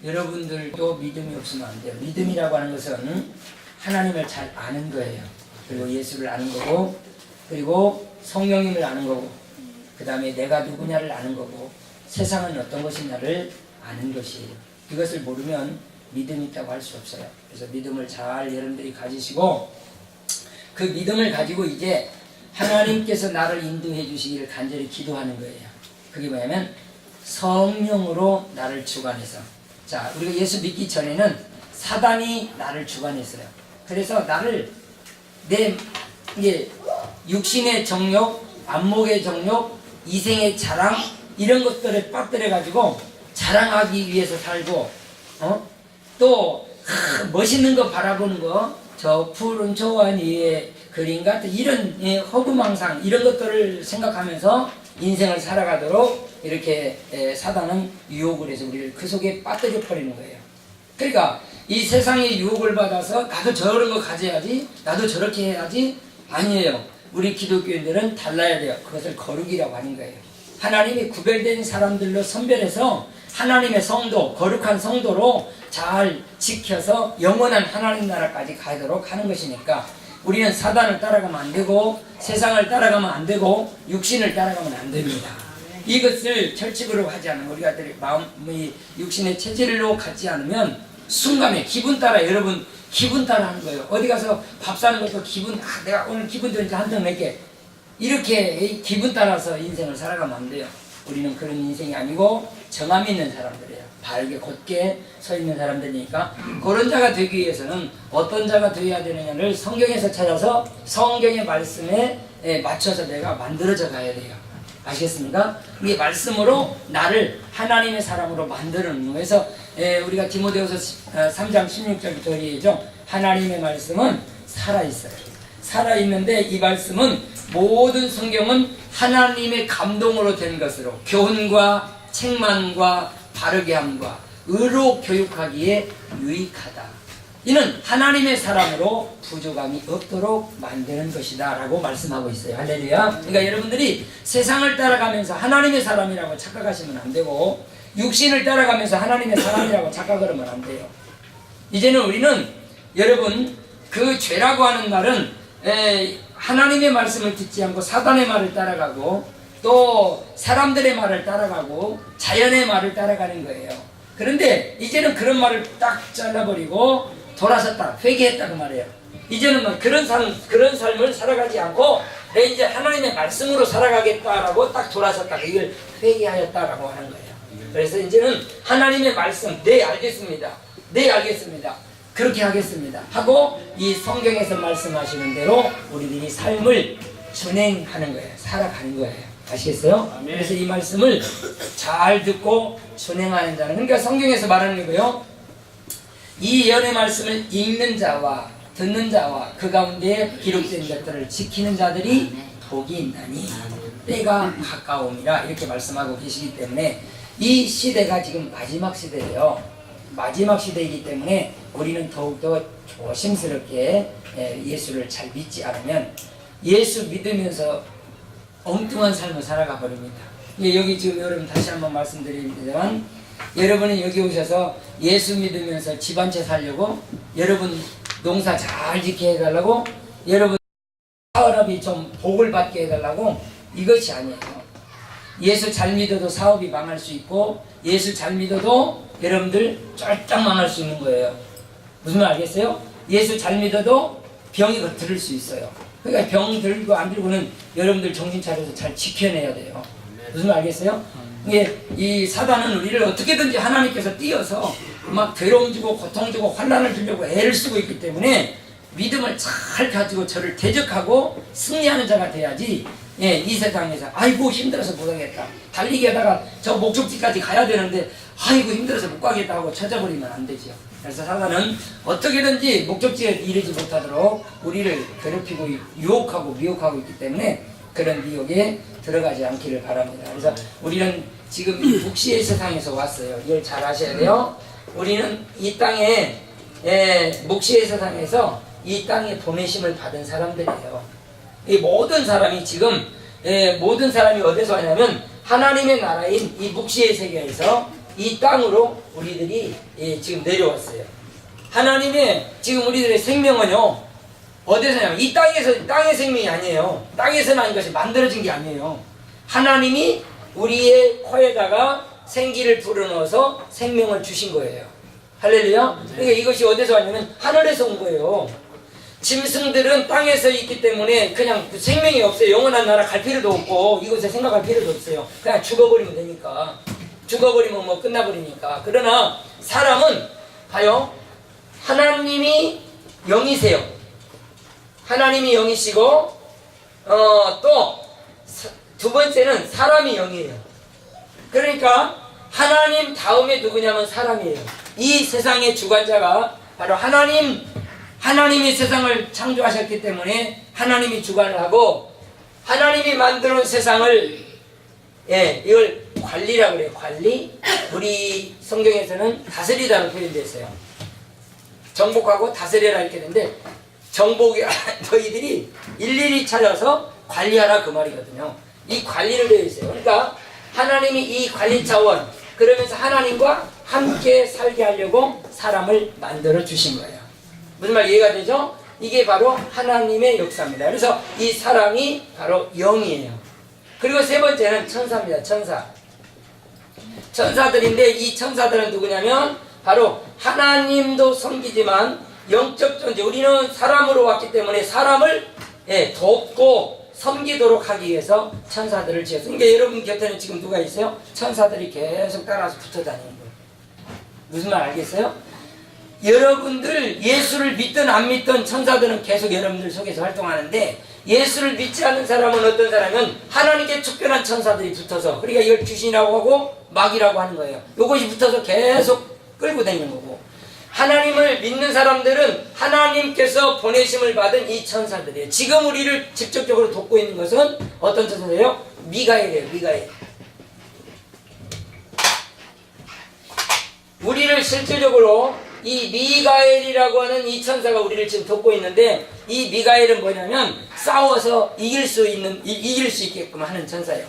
여러분들도 믿음이 없으면 안 돼요. 믿음이라고 하는 것은 하나님을 잘 아는 거예요. 그리고 예수를 아는 거고, 그리고 성령님을 아는 거고, 그 다음에 내가 누구냐를 아는 거고, 세상은 어떤 것이냐를 아는 것이에요. 이것을 모르면 믿음이 있다고 할 수 없어요. 그래서 믿음을 잘 여러분들이 가지시고, 그 믿음을 가지고 이제 하나님께서 나를 인도해 주시기를 간절히 기도하는 거예요. 그게 뭐냐면 성령으로 나를 주관해서, 자, 우리가 예수 믿기 전에는 사단이 나를 주관했어요. 그래서 나를 내 이게 육신의 정욕, 안목의 정욕, 이생의 자랑, 이런 것들에 빠뜨려 가지고 자랑하기 위해서 살고, 또 멋있는 거 바라보는 거, 저 푸른 초원 위에 그림 같은 이런 허구망상, 이런 것들을 생각하면서 인생을 살아가도록 이렇게 사단은 유혹을 해서 우리를 그 속에 빠뜨려 버리는 거예요. 그러니까 이 세상의 유혹을 받아서 나도 저런 거 가져야지, 나도 저렇게 해야지, 아니에요. 우리 기독교인들은 달라야 돼요. 그것을 거룩이라고 하는 거예요. 하나님이 구별된 사람들로 선별해서 하나님의 성도, 거룩한 성도로 잘 지켜서 영원한 하나님 나라까지 가도록 하는 것이니까 우리는 사단을 따라가면 안 되고, 세상을 따라가면 안 되고, 육신을 따라가면 안 됩니다. 이것을 철칙으로 하지 않으면, 우리가 마음의 육신의 체질로 갖지 않으면 순간에 기분 따라, 여러분 기분 따라 하는 거예요. 어디 가서 밥 사는 것도 기분, 내가 오늘 기분 좋으니까 한 턱 낼게, 이렇게 기분 따라서 인생을 살아가면 안 돼요. 우리는 그런 인생이 아니고 정함 있는 사람들이에요. 바르게 곧게 서 있는 사람들이니까 그런 자가 되기 위해서는 어떤 자가 되어야 되느냐를 성경에서 찾아서 성경의 말씀에 맞춰서 내가 만들어져 가야 돼요. 아시겠습니까? 이게 말씀으로 나를 하나님의 사람으로 만드는 거예요. 그래서 우리가 디모데후서 3장 16절부터 얘기죠. 하나님의 말씀은 살아있어요. 살아있는데 이 말씀은 모든 성경은 하나님의 감동으로 된 것으로 교훈과 책망과 바르게 함과 의로 교육하기에 유익하다. 이는 하나님의 사람으로 부족함이 없도록 만드는 것이다 라고 말씀하고 있어요. 할렐루야. 그러니까 여러분들이 세상을 따라가면서 하나님의 사람이라고 착각하시면 안 되고, 육신을 따라가면서 하나님의 사람이라고 착각을 하면 안 돼요. 이제는 우리는, 여러분, 그 죄라고 하는 말은 하나님의 말씀을 듣지 않고 사단의 말을 따라가고, 또 사람들의 말을 따라가고, 자연의 말을 따라가는 거예요. 그런데 이제는 그런 말을 딱 잘라버리고 돌아섰다, 회개했다 그 말이에요. 이제는 뭐 그런 삶을 살아가지 않고 내 이제 하나님의 말씀으로 살아가겠다라고 딱 돌아섰다, 이걸 회개하였다라고 하는 거예요. 그래서 이제는 하나님의 말씀, 네 알겠습니다, 네 알겠습니다, 그렇게 하겠습니다 하고 이 성경에서 말씀하시는 대로 우리들이 삶을 준행하는 거예요. 살아가는 거예요. 아시겠어요? 아멘. 그래서 이 말씀을 잘 듣고 준행하는 자는, 그러니까 성경에서 말하는 거고요, 이 예언의 말씀을 읽는 자와 듣는 자와 그 가운데 기록된 것들을 지키는 자들이 복이 있나니 때가 가까움이라, 이렇게 말씀하고 계시기 때문에 이 시대가 지금 마지막 시대예요. 마지막 시대이기 때문에 우리는 더욱더 조심스럽게 예수를 잘 믿지 않으면 예수 믿으면서 엉뚱한 삶을 살아가 버립니다. 여기 지금 여러분 다시 한번 말씀드리지만, 여러분이 여기 오셔서 예수 믿으면서 집 한 채 살려고, 여러분 농사 잘 짓게 해달라고, 여러분 사업이 좀 복을 받게 해달라고, 이것이 아니에요. 예수 잘 믿어도 사업이 망할 수 있고, 예수 잘 믿어도 여러분들 쫄딱 망할 수 있는 거예요. 무슨 말 알겠어요? 예수 잘 믿어도 병이 들을 수 있어요. 그러니까 병 들고 안 들고는 여러분들 정신 차려서 잘 지켜내야 돼요. 무슨 말 알겠어요? 이 사단은 우리를 어떻게든지 하나님께서 띄어서 막 괴로움 주고 고통 주고 환난을 주려고 애를 쓰고 있기 때문에 믿음을 잘 가지고 저를 대적하고 승리하는 자가 돼야지, 이 세상에서 아이고 힘들어서 못하겠다, 달리기 하다가 저 목적지까지 가야 되는데 아이고 힘들어서 못 가겠다 하고 찾아버리면 안 되죠. 그래서 사단은 어떻게든지 목적지에 이르지 못하도록 우리를 괴롭히고 유혹하고 미혹하고 있기 때문에 그런 미혹에 들어가지 않기를 바랍니다. 그래서 우리는 지금 이 북시의 세상에서 왔어요. 이걸 잘 아셔야 돼요. 우리는 이 땅에 목시의 세상에서 이 땅에 보내심을 받은 사람들이에요. 이 모든 사람이 지금 모든 사람이 어디서 왔냐면 하나님의 나라인 이 묵시의 세계에서 이 땅으로 우리들이 지금 내려왔어요. 하나님의 지금 우리들의 생명은요, 어디서냐면 이 땅에서, 땅의 생명이 아니에요. 땅에서 난 것이 만들어진 게 아니에요. 하나님이 우리의 코에다가 생기를 불어넣어서 생명을 주신 거예요. 할렐루야. 그러니까 이것이 어디서 왔냐면 하늘에서 온 거예요. 짐승들은 땅에서 있기 때문에 그냥 생명이 없어요. 영원한 나라 갈 필요도 없고 이곳에 생각할 필요도 없어요. 그냥 죽어버리면 되니까. 죽어버리면 뭐 끝나버리니까. 그러나 사람은 봐요, 하나님이 영이세요. 하나님이 영이시고 또 두 번째는 사람이 영이에요. 그러니까 하나님 다음에 누구냐면 사람이에요. 이 세상의 주관자가 바로 하나님이 세상을 창조하셨기 때문에 하나님이 주관을 하고, 하나님이 만들어 놓은 세상을 이걸 관리라고 그래요. 관리. 우리 성경에서는 다스리다로 표현되어 있어요. 정복하고 다스려라 이렇게 되는데, 정복이 너희들이 일일이 찾아서 관리하라 그 말이거든요. 이 관리를 되어 있어요. 그러니까 하나님이 이 관리 차원, 그러면서 하나님과 함께 살게 하려고 사람을 만들어 주신 거예요. 무슨 말 이해가 되죠? 이게 바로 하나님의 역사입니다. 그래서 이 사람이 바로 영이에요. 그리고 세 번째는 천사입니다. 천사. 천사들인데 이 천사들은 누구냐면 바로 하나님도 섬기지만 영적 존재, 우리는 사람으로 왔기 때문에 사람을 돕고 섬기도록 하기 위해서 천사들을 지었어요. 그러니까 여러분 곁에는 지금 누가 있어요? 천사들이 계속 따라서 붙어 다니는 거예요. 무슨 말 알겠어요? 여러분들 예수를 믿든 안 믿든 천사들은 계속 여러분들 속에서 활동하는데, 예수를 믿지 않는 사람은 어떤 사람은 하나님께 특별한 천사들이 붙어서, 그러니까 이걸 귀신이라고 하고 마귀라고 하는 거예요. 이것이 붙어서 계속 끌고 다니는 거고, 하나님을 믿는 사람들은 하나님께서 보내심을 받은 이 천사들이에요. 지금 우리를 직접적으로 돕고 있는 것은 어떤 천사예요? 미가엘이에요. 미가엘. 우리를 실질적으로 이 미가엘이라고 하는 이 천사가 우리를 지금 돕고 있는데, 이 미가엘은 뭐냐면 싸워서 이길 수 있게끔 하는 천사예요.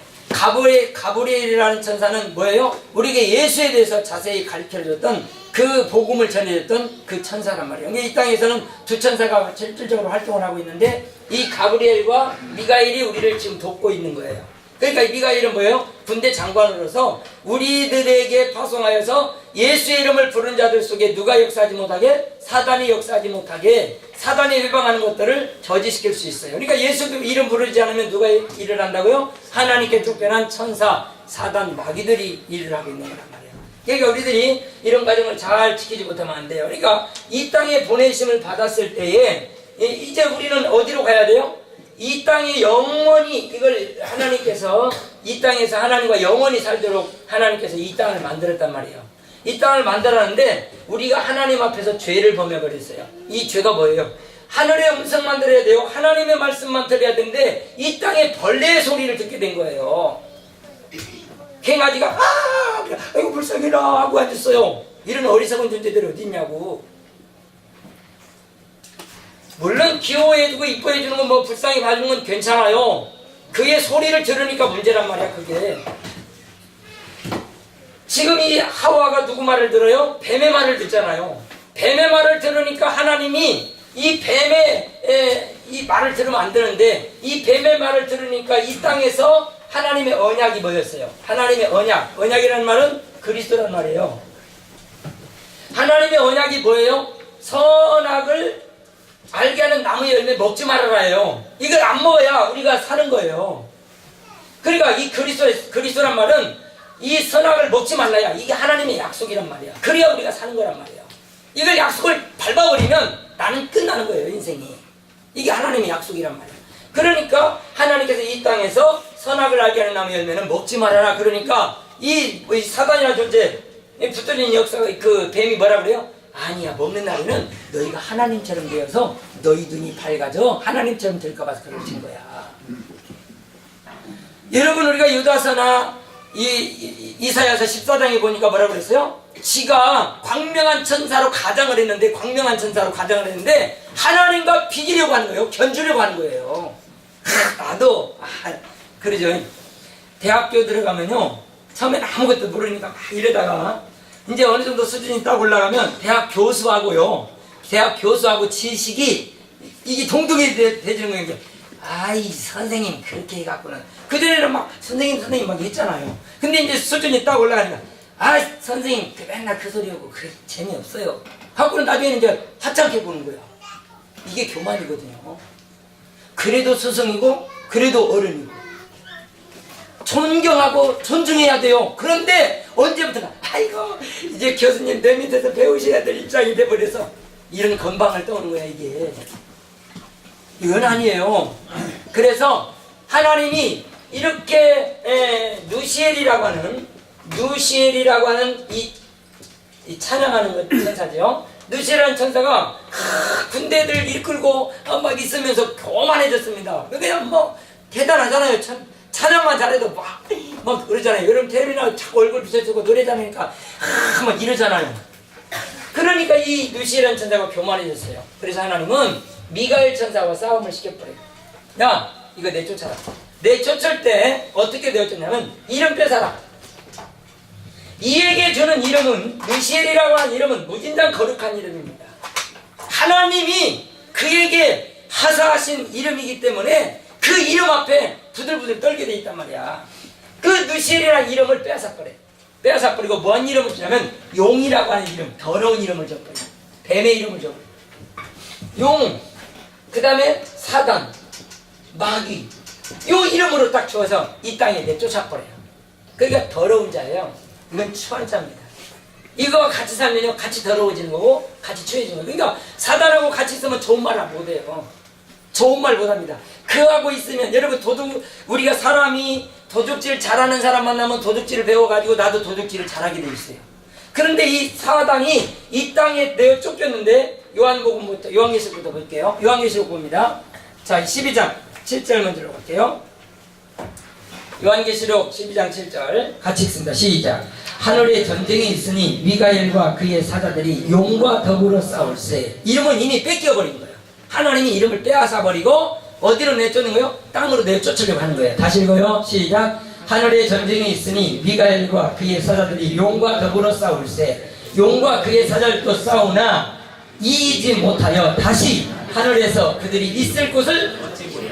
가브리엘이라는 천사는 뭐예요? 우리에게 예수에 대해서 자세히 가르쳐줬던, 그 복음을 전해줬던 그 천사란 말이에요. 그러니까 이 땅에서는 두 천사가 실질적으로 활동을 하고 있는데, 이 가브리엘과 미가엘이 우리를 지금 돕고 있는 거예요. 그러니까 이 미가엘은 뭐예요? 군대 장관으로서 우리들에게 파송하여서 예수의 이름을 부른 자들 속에 누가 역사하지 못하게, 사단이 역사하지 못하게, 사단이 해방하는 것들을 저지시킬 수 있어요. 그러니까 예수 이름 부르지 않으면 누가 일을 한다고요? 하나님께 쫓겨난 천사, 사단, 마귀들이 일을 하고 있는 거란 말이에요. 그러니까 우리들이 이런 과정을 잘 지키지 못하면 안 돼요. 그러니까 이 땅에 보내심을 받았을 때에 이제 우리는 어디로 가야 돼요? 이 땅에 영원히, 이걸 하나님께서 이 땅에서 하나님과 영원히 살도록 하나님께서 이 땅을 만들었단 말이에요. 이 땅을 만들었는데 우리가 하나님 앞에서 죄를 범해버렸어요. 이 죄가 뭐예요? 하늘의 음성만 들어야 돼요. 하나님의 말씀만 들어야 되는데 이 땅에 벌레의 소리를 듣게 된 거예요. 갱아지가 아이고 불쌍해라 하고 앉았어요. 이런 어리석은 존재들이 어디 있냐고. 물론 귀여워해주고 이뻐해주는 건, 뭐 불쌍히 봐주는 건 괜찮아요. 그의 소리를 들으니까 문제란 말이야. 그게 지금 이 하와가 누구 말을 들어요? 뱀의 말을 듣잖아요. 뱀의 말을 들으니까 하나님이 이 뱀의 이 말을 들으면 안 되는데, 이 뱀의 말을 들으니까 이 땅에서 하나님의 언약이 뭐였어요? 하나님의 언약이라는 말은 그리스도란 말이에요. 하나님의 언약이 뭐예요? 선악을 알게 하는 나무 열매 먹지 말아라예요. 이걸 안 먹어야 우리가 사는 거예요. 그러니까 이 그리스도란 말은 이 선악을 먹지 말라야, 이게 하나님의 약속이란 말이야. 그래야 우리가 사는 거란 말이야. 이걸 약속을 밟아버리면 나는 끝나는 거예요, 인생이. 이게 하나님의 약속이란 말이야. 그러니까 하나님께서 이 땅에서 선악을 알게 하는 나무 열매는 먹지 말아라. 그러니까 이 사단이라는 존재, 붙들린 역사가, 그 뱀이 뭐라 그래요? 아니야, 먹는 날에는 너희가 하나님처럼 되어서 너희 눈이 밝아져 하나님처럼 될까봐 그러신 거야. 여러분, 우리가 유다서나 이사야서 14장에 보니까 뭐라 그랬어요? 지가 광명한 천사로 가장을 했는데, 하나님과 비기려고 하는 거예요. 견주려고 하는 거예요. 나도 그러죠. 대학교 들어가면요, 처음엔 아무것도 모르니까 막 이러다가 이제 어느 정도 수준이 딱 올라가면 대학 교수하고요. 대학 교수하고 지식이 이게 동등이 되지는 거예요. 아이 선생님 그렇게 해갖고는 그전에는 막 선생님 막 했잖아요. 근데 이제 수준이 딱 올라가니까 아 선생님 맨날 그 소리하고 그래 재미없어요 하고는 나중에는 이제 하찮게 보는 거야. 이게 교만이거든요. 그래도 스승이고 그래도 어른이고 존경하고 존중해야 돼요. 그런데 언제부턴가 아이고 이제 교수님 내 밑에서 배우셔야 될 입장이 돼버려서 이런 건방을 떠오는 거야. 이건 아니에요. 그래서 하나님이 이렇게 누시엘이라고 하는 이 찬양하는 것 천사죠. 누시엘이라는 천사가 군대들 이끌고 막 있으면서 교만해졌습니다. 그냥 뭐 대단하잖아요. 찬양만 잘해도 막 그러잖아요. 여러분 텔레비나 자꾸 얼굴 비춰주고 노래 잘하니까 막 이러잖아요. 그러니까 이 누시엘이라는 천사가 교만해졌어요. 그래서 하나님은 미가엘 천사와 싸움을 시켜버려요. 야 이거 내쫓아라. 내쫓을 때 어떻게 내쫓냐면 이름 뺏어라. 이에게 주는 이름은 누시엘이라고 하는 이름은 무진장 거룩한 이름입니다. 하나님이 그에게 하사하신 이름이기 때문에 그 이름 앞에 부들부들 떨게 돼 있단 말이야. 그 누시엘이라는 이름을 빼앗아버리고 뭔 이름을 주냐면 용이라고 하는 이름, 더러운 이름을 줘버려. 뱀의 이름을 줘버려. 용, 그 다음에 사단, 마귀 요 이름으로 딱 주어서 이 땅에 내쫓아버려요. 그러니까 더러운 자예요. 이건 추한 자입니다. 이거와 같이 살면요 같이 더러워지는 거고 같이 추해지는 거예요. 그러니까 사단하고 같이 있으면 좋은 말 못해요. 좋은 말 못합니다. 그하고 있으면 여러분 우리가 사람이 도둑질 잘하는 사람 만나면 도둑질을 배워가지고 나도 도둑질을 잘하게 돼 있어요. 그런데 이 사단이 이 땅에 내어 쫓겼는데 요한계시록부터 볼게요. 요한계시록 봅니다. 자 12장 7절 먼저 볼게요. 요한계시록 12장 7절 같이 읽습니다. 시작. 하늘에 전쟁이 있으니 미가엘과 그의 사자들이 용과 더불어 싸울세. 이름은 이미 뺏겨버린 거예요. 하나님이 이름을 빼앗아버리고 어디로 내쫓는 거예요? 땅으로 내쫓으려고 하는 거예요. 다시 읽어요. 시작. 하늘에 전쟁이 있으니 미가엘과 그의 사자들이 용과 더불어 싸울세. 용과 그의 사자들도 싸우나 이기지 못하여 다시 하늘에서 그들이 있을 곳을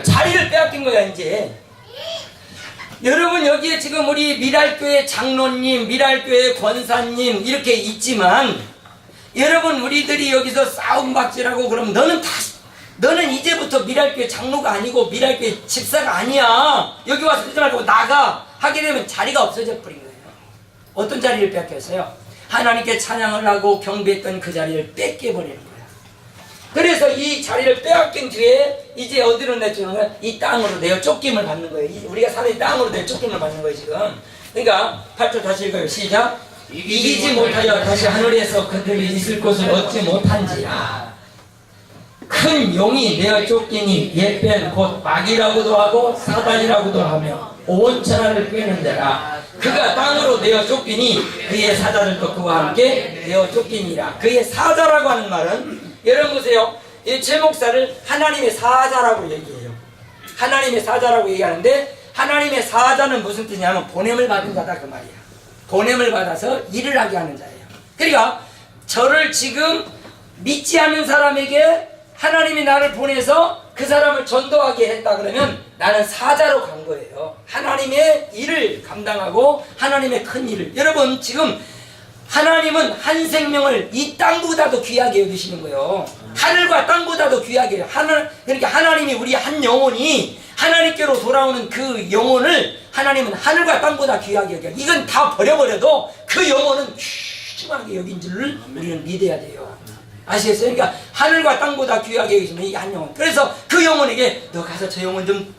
자리를 빼앗긴 거야. 이제 여러분 여기에 지금 우리 미랄교회 장로님, 미랄교회 권사님 이렇게 있지만 여러분 우리들이 여기서 싸움박질하고 그러면 너는 이제부터 미랄교회 장로가 아니고 미랄교회 집사가 아니야. 여기 와서 그러지 말고 나가 하게 되면 자리가 없어져 버린 거예요. 어떤 자리를 뺏겼어요? 하나님께 찬양을 하고 경배했던 그 자리를 뺏겨버리는 거예요. 그래서 이 자리를 빼앗긴 뒤에 이제 어디로 내쫓는 거야? 이 땅으로 내어 쫓김을 받는 거예요. 우리가 사는 이 땅으로 내어 쫓김을 받는 거예요 지금. 그러니까 8절 다시 읽어요. 시작. 이기지 못하여 다시 하늘에서 그들이 있을 곳을 얻지 못한지라. 큰 용이 내어 쫓기니 옛뱀 곧 마귀라고도 하고 사단이라고도 하며 온 천하를 꿰는 데라. 그가 땅으로 내어 쫓기니 그의 사자들도 그와 함께 내어 쫓기니라. 그의 사자라고 하는 말은 여러분 보세요. 이 최목사를 하나님의 사자라고 얘기해요. 하나님의 사자라고 얘기하는데 하나님의 사자는 무슨 뜻이냐면 보냄을 받은 자다 그 말이야. 보냄을 받아서 일을 하게 하는 자예요. 그러니까 저를 지금 믿지 않는 사람에게 하나님이 나를 보내서 그 사람을 전도하게 했다 그러면 나는 사자로 간 거예요. 하나님의 일을 감당하고 하나님의 큰 일을. 여러분 지금 하나님은 한 생명을 이 땅보다도 귀하게 여기시는 거예요. 하늘과 땅보다도 귀하게 해요. 그러니까 하나님이 우리 한 영혼이 하나님께로 돌아오는 그 영혼을 하나님은 하늘과 땅보다 귀하게 여겨요. 이건 다 버려버려도 그 영혼은 귀중하게 여긴 줄을 우리는 믿어야 돼요. 아시겠어요? 그러니까 하늘과 땅보다 귀하게 여기시면 이 한 영혼. 그래서 그 영혼에게 너 가서 저 영혼 좀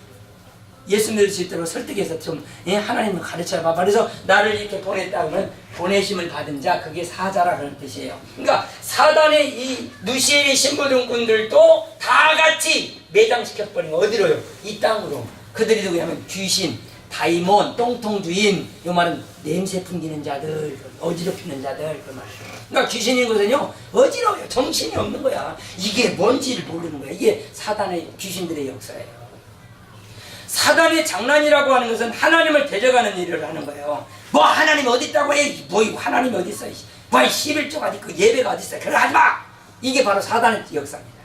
예수 믿을 수 있도록 설득해서 좀 하나님을 가르쳐봐봐. 그래서 나를 이렇게 보냈다 그러면 보내심을 받은 자, 그게 사자라는 뜻이에요. 그러니까 사단의 이 누시엘의 신부등꾼들도 다 같이 매장시켜버린 거 어디로요? 이 땅으로. 그들이 누구냐면 귀신, 다이몬, 똥통주인, 이 말은 냄새 풍기는 자들, 어지럽히는 자들 그 말이에요. 그러니까 귀신인 것은요 어지러워요. 정신이 없는 거야. 이게 뭔지를 모르는 거야. 이게 사단의 귀신들의 역사예요. 사단의 장난이라고 하는 것은 하나님을 데려가는 일을 하는 거예요. 뭐 하나님 어디 있다고 해? 뭐 하나님이 어디 있어? 뭐 11조가 어디 있고 예배가 어디 있어? 그런 거 하지 마! 이게 바로 사단의 역사입니다.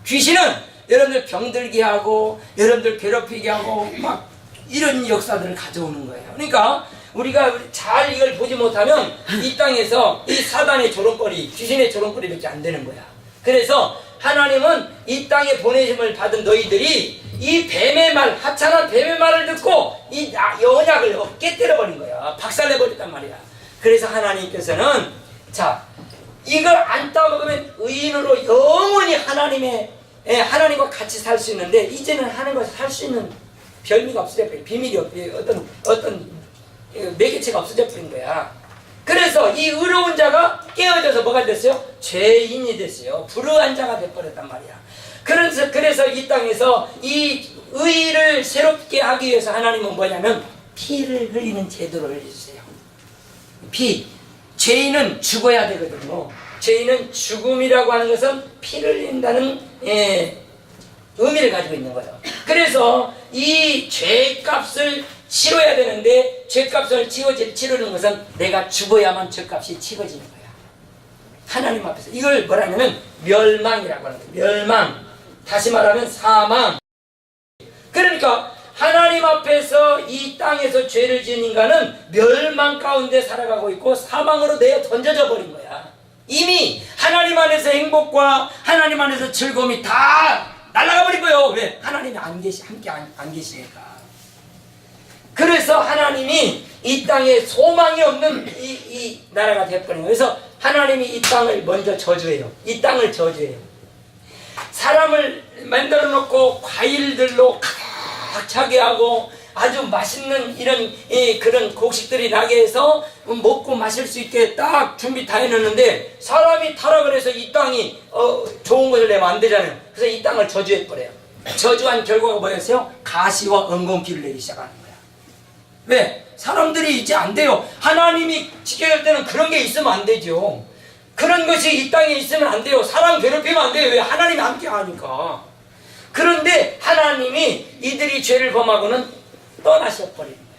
귀신은 여러분들 병들게 하고 여러분들 괴롭히게 하고 막 이런 역사들을 가져오는 거예요. 그러니까 우리가 잘 이걸 보지 못하면 이 땅에서 이 사단의 조롱거리, 귀신의 조롱거리밖에 안 되는 거야. 그래서 하나님은 이 땅에 보내심을 받은 너희들이 이 뱀의 말, 하찮은 뱀의 말을 듣고 이 언약을 깨뜨려버린 거야. 박살내버렸단 말이야. 그래서 하나님께서는 자, 이걸 안 따먹으면 의인으로 영원히 하나님과 같이 살 수 있는데 이제는 하는 것을 살 수 있는 별미가 없어져, 비밀이 어떤 매개체가 없어져 버린 거야. 그래서 이 의로운 자가 깨어져서 뭐가 됐어요? 죄인이 됐어요. 불의한 자가 돼버렸단 말이야. 그래서 이 땅에서 이 의를 새롭게 하기 위해서 하나님은 뭐냐면 피를 흘리는 제도를 흘려주세요. 피, 죄인은 죽어야 되거든요. 죄인은 죽음이라고 하는 것은 피를 흘린다는 의미를 가지고 있는 거죠. 그래서 이 죄값을 치러야 되는데 죄값을 치르는 것은 내가 죽어야만 죄값이 치러지는 거야. 하나님 앞에서 이걸 뭐라 하냐면 멸망이라고 하는 거예요. 멸망, 다시 말하면 사망. 그러니까 하나님 앞에서 이 땅에서 죄를 지은 인간은 멸망 가운데 살아가고 있고 사망으로 내어 던져져 버린 거야. 이미 하나님 안에서 행복과 하나님 안에서 즐거움이 다 날아가 버린 거예요. 왜? 하나님이 함께 안 계시니까. 그래서 하나님이 이 땅에 소망이 없는 이 나라가 되어버린 거예요. 그래서 하나님이 이 땅을 먼저 저주해요. 이 땅을 저주해요. 사람을 만들어 놓고 과일들로 가득 차게 하고 아주 맛있는 이런 그런 곡식들이 나게 해서 먹고 마실 수 있게 딱 준비 다 해놨는데 사람이 타락을 해서 이 땅이 좋은 것을 내면 안 되잖아요. 그래서 이 땅을 저주해버려요. 저주한 결과가 뭐였어요? 가시와 엉겅퀴를 내기 시작하는 거야. 왜? 사람들이 이제 안 돼요. 하나님이 지켜야 할 때는 그런 게 있으면 안 되죠. 그런 것이 이 땅에 있으면 안 돼요. 사람 괴롭히면 안 돼요. 왜? 하나님이 함께 하니까. 그런데 하나님이 이들이 죄를 범하고는 떠나셔버리는 거예요.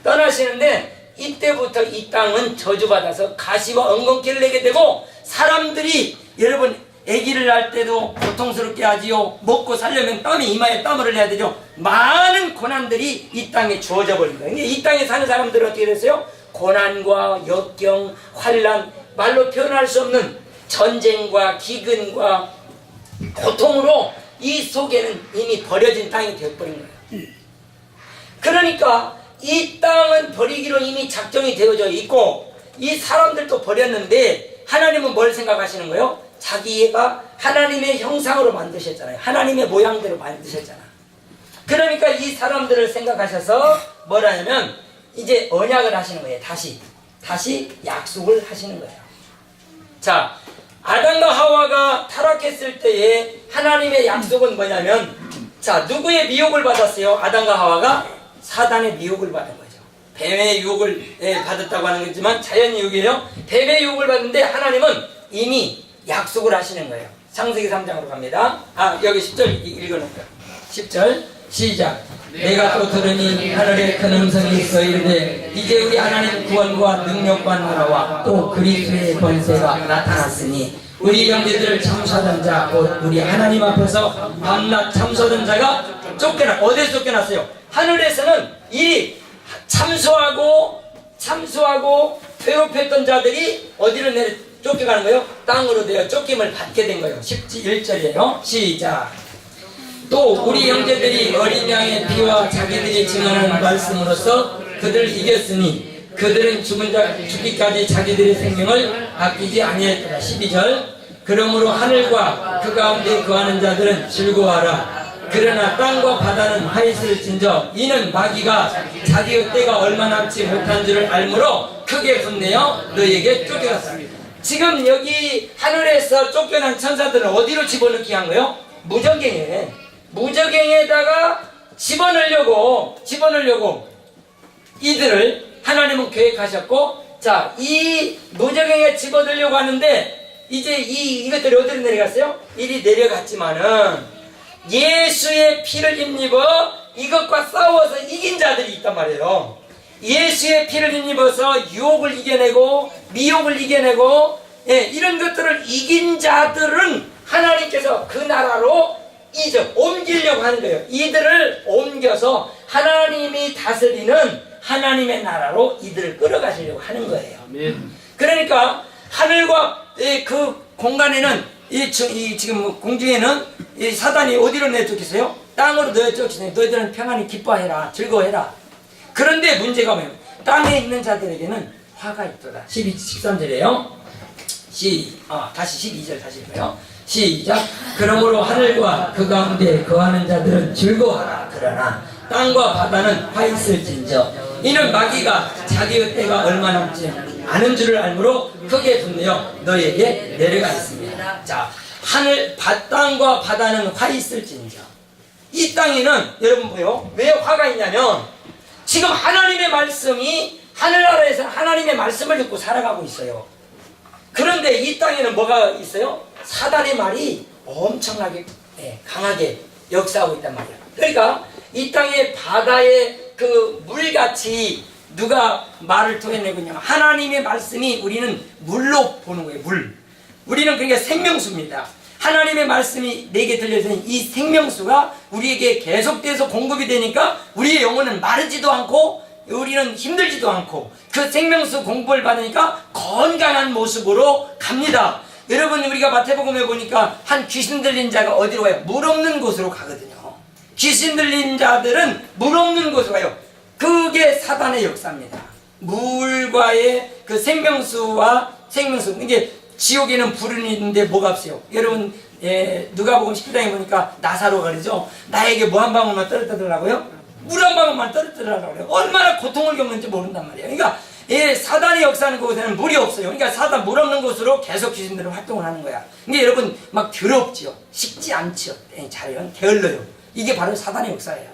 떠나시는데 이때부터 이 땅은 저주받아서 가시와 엉겅퀴를 내게 되고 사람들이 여러분 아기를 낳을 때도 고통스럽게 하지요. 먹고 살려면 땀이 이마에 땀을 흘려야 되죠. 많은 고난들이 이 땅에 주어져 버린 거예요. 이 땅에 사는 사람들은 어떻게 됐어요? 고난과 역경, 환난, 말로 표현할 수 없는 전쟁과 기근과 고통으로 이 속에는 이미 버려진 땅이 되어버린 거예요. 그러니까 이 땅은 버리기로 이미 작정이 되어져 있고 이 사람들도 버렸는데 하나님은 뭘 생각하시는 거예요? 자기가 하나님의 형상으로 만드셨잖아요. 하나님의 모양대로 만드셨잖아. 그러니까 이 사람들을 생각하셔서 뭐라냐면 이제 언약을 하시는 거예요. 다시 약속을 하시는 거예요. 자, 아담과 하와가 타락했을 때에 하나님의 약속은 뭐냐면 자, 누구의 미혹을 받았어요? 아담과 하와가 사단의 미혹을 받은 거죠. 뱀의 유혹을 받았다고 하는 거지만 자연 유혹이에요. 뱀의 유혹을 받는데 하나님은 이미 약속을 하시는 거예요. 창세기 3장으로 갑니다. 여기 10절 읽어놓을까요? 10절 시작. 내가 또 들으니 하늘에 큰 음성이 있어 이르되 이제 우리 하나님 구원과 능력과 나라와 또 그리스도의 권세가 나타났으니 우리 형제들을 참소하던 자 곧 우리 하나님 앞에서 밤낮 참소하던 자가 어디서 쫓겨났어요? 하늘에서는 이 참소하고 괴롭혔던 자들이 어디로 쫓겨가는 거예요? 땅으로 되어 쫓김을 받게 된 거예요. 11절이에요. 시작. 또 우리 형제들이 어린 양의 피와 자기들이 증언하는 말씀으로써 그들을 이겼으니 그들은 죽기까지 자기들의 생명을 아끼지 아니했더라. 12절. 그러므로 하늘과 그 가운데 거하는 자들은 즐거워하라. 그러나 땅과 바다는 하있을진저 이는 마귀가 자기의 때가 얼마 남지 못한 줄을 알므로 크게 분내어 너희에게 쫓겨났습니다. 지금 여기 하늘에서 쫓겨난 천사들은 어디로 집어넣기 한 거예요? 무저갱에다가 집어넣으려고 이들을 하나님은 계획하셨고, 자, 이 무저갱에 집어넣으려고 하는데 이제 이것들이 어디로 내려갔어요? 이리 내려갔지만은 예수의 피를 힘입어 이것과 싸워서 이긴 자들이 있단 말이에요. 예수의 피를 힘입어서 유혹을 이겨내고 미혹을 이겨내고 이런 것들을 이긴 자들은 하나님께서 그 나라로 옮기려고 하는 거예요. 이들을 옮겨서 하나님이 다스리는 하나님의 나라로 이들을 끌어가시려고 하는 거예요. 그러니까 하늘과 그 공간에는 지금 공중에는 이 사단이 어디로 내쫓겠어요? 땅으로 내쫓으니 너희들은 평안히 기뻐해라, 즐거워해라. 그런데 문제가 뭐예요? 땅에 있는 자들에게는 화가 있도다. 13절이에요. 다시 12절 다시 읽어요. 시작. 그러므로 하늘과 그 가운데 거하는 자들은 즐거워하라. 그러나 땅과 바다는 화 있을진저 이는 마귀가 자기의 때가 얼마 남지 않은 줄을 알므로 크게 분내어 너희에게 내려가겠습니다. 자, 땅과 바다는 화 있을진저. 이 땅에는 여러분 보여? 왜 화가 있냐면 지금 하나님의 말씀이 하늘나라에서 하나님의 말씀을 듣고 살아가고 있어요. 그런데 이 땅에는 뭐가 있어요? 사단의 말이 엄청나게 강하게 역사하고 있단 말이야. 그러니까 이 땅의 바다의 그 물같이 누가 말을 토해내고 있냐면 하나님의 말씀이 우리는 물로 보는 거예요. 우리는 그러니까 생명수입니다. 하나님의 말씀이 내게 들려주는 이 생명수가 우리에게 계속돼서 공급이 되니까 우리의 영혼은 마르지도 않고 우리는 힘들지도 않고 그 생명수 공급을 받으니까 건강한 모습으로 갑니다. 여러분 우리가 마태복음에 보니까 한 귀신 들린 자가 어디로 가요? 물 없는 곳으로 가거든요. 귀신 들린 자들은 물 없는 곳으로 가요. 그게 사단의 역사입니다. 물과의 그 생명수와 생명수. 이게 지옥에는 불은 있는데 뭐가 없어요? 여러분 누가복음 19장에 보니까 나사로가 그러죠. 나에게 뭐 한 방울만 떨어뜨리라고요? 물 한 방울만 떨어뜨리라고 그래요. 얼마나 고통을 겪는지 모른단 말이에요. 그러니까 사단의 역사하는 곳에는 물이 없어요. 그러니까 사단 물 없는 곳으로 계속 귀신들은 활동을 하는 거야. 근데 여러분 막 더럽지요. 식지 않지요. 잘해요. 게을러요. 이게 바로 사단의 역사예요.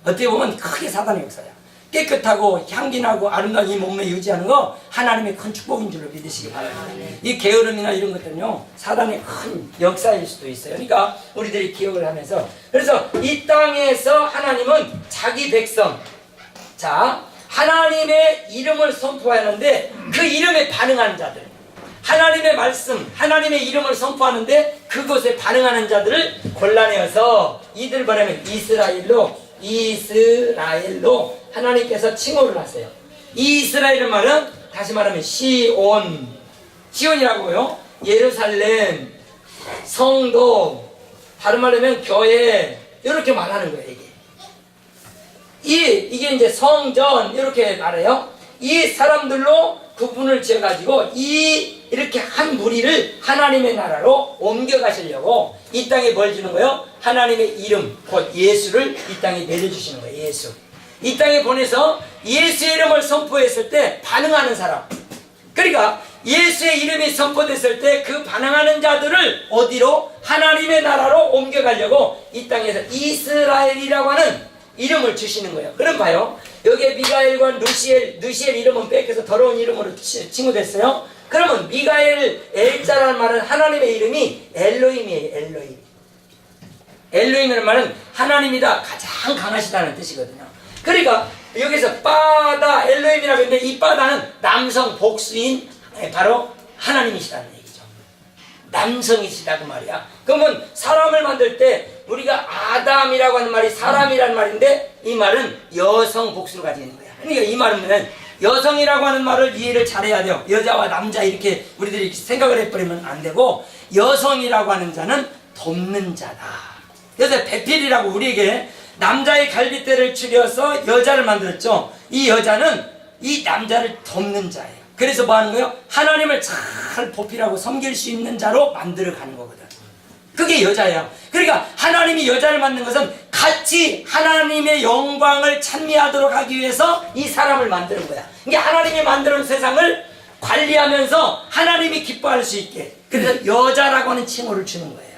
어떻게 보면 크게 사단의 역사야. 깨끗하고 향기나고 아름다운 이 몸매 유지하는 거 하나님의 큰 축복인 줄로 믿으시기 바랍니다. 이 게으름이나 이런 것들은요 사단의 큰 역사일 수도 있어요. 그러니까 우리들이 기억을 하면서 그래서 이 땅에서 하나님은 자기 백성 하나님의 이름을 선포하는데 그 이름에 반응하는 자들 하나님의 말씀 하나님의 이름을 선포하는데 그것에 반응하는 자들을 골라내어서 이들 말하면 이스라엘로 하나님께서 칭호를 하세요. 이 이스라엘의 말은 다시 말하면 시온이라고요. 예루살렘, 성도, 다른 말로 하면 교회 이렇게 말하는 거예요. 이게 이제 성전 이렇게 말해요. 이 사람들로 구분을 지어가지고 이렇게 한 무리를 하나님의 나라로 옮겨가시려고 이 땅에 뭘 주는 거예요? 하나님의 이름 곧 예수를 이 땅에 내려주시는 거예요. 예수. 이 땅에 보내서 예수의 이름을 선포했을 때 반응하는 사람. 그러니까 예수의 이름이 선포됐을 때 그 반응하는 자들을 어디로? 하나님의 나라로 옮겨가려고 이 땅에서 이스라엘이라고 하는 이름을 주시는 거예요. 그럼 봐요. 여기에 미가엘과 누시엘 이름은 뺏겨서 더러운 이름으로 칭호됐어요. 그러면 미가엘 엘자라는 말은 하나님의 이름이 엘로힘이에요. 엘로힘이라는 말은 하나님이다 가장 강하시다는 뜻이거든요. 그러니까 여기서 바다 엘로힘이라고 했는데 이 바다는 남성 복수인 바로 하나님이시다는 얘기죠. 남성이시다 그 말이야. 그러면 사람을 만들 때 우리가 아담이라고 하는 말이 사람이라는 말인데 이 말은 여성 복수를 가지고 있는 거야. 그러니까 이 말은 여성이라고 하는 말을 이해를 잘해야 돼요. 여자와 남자 이렇게 우리들이 생각을 해버리면 안 되고 여성이라고 하는 자는 돕는 자다. 그래서 배필이라고 우리에게 남자의 갈빗대를 추려서 여자를 만들었죠. 이 여자는 이 남자를 돕는 자예요. 그래서 뭐 하는 거예요? 하나님을 잘 보필하고 섬길 수 있는 자로 만들어가는 거거든. 그게 여자예요. 그러니까 하나님이 여자를 만든 것은 같이 하나님의 영광을 찬미하도록 하기 위해서 이 사람을 만드는 거야. 이게 하나님이 만드는 세상을 관리하면서 하나님이 기뻐할 수 있게 그래서 여자라고 하는 칭호를 주는 거예요.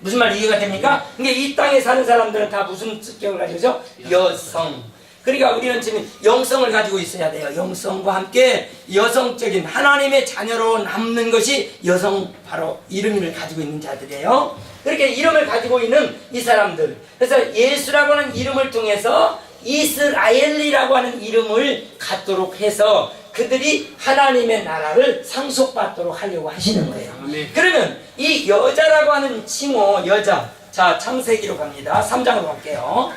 무슨 말 이해가 됩니까? 그러니까 이 땅에 사는 사람들은 다 무슨 특격을 가지고 있죠? 여성. 그러니까 우리는 지금 영성을 가지고 있어야 돼요. 영성과 함께 여성적인 하나님의 자녀로 남는 것이 여성 바로 이름을 가지고 있는 자들이에요. 그렇게 이름을 가지고 있는 이 사람들. 그래서 예수라고 하는 이름을 통해서 이스라엘이라고 하는 이름을 갖도록 해서 그들이 하나님의 나라를 상속받도록 하려고 하시는 거예요. 그러면 이 여자라고 하는 칭호, 여자. 자, 창세기로 갑니다. 3장으로 갈게요.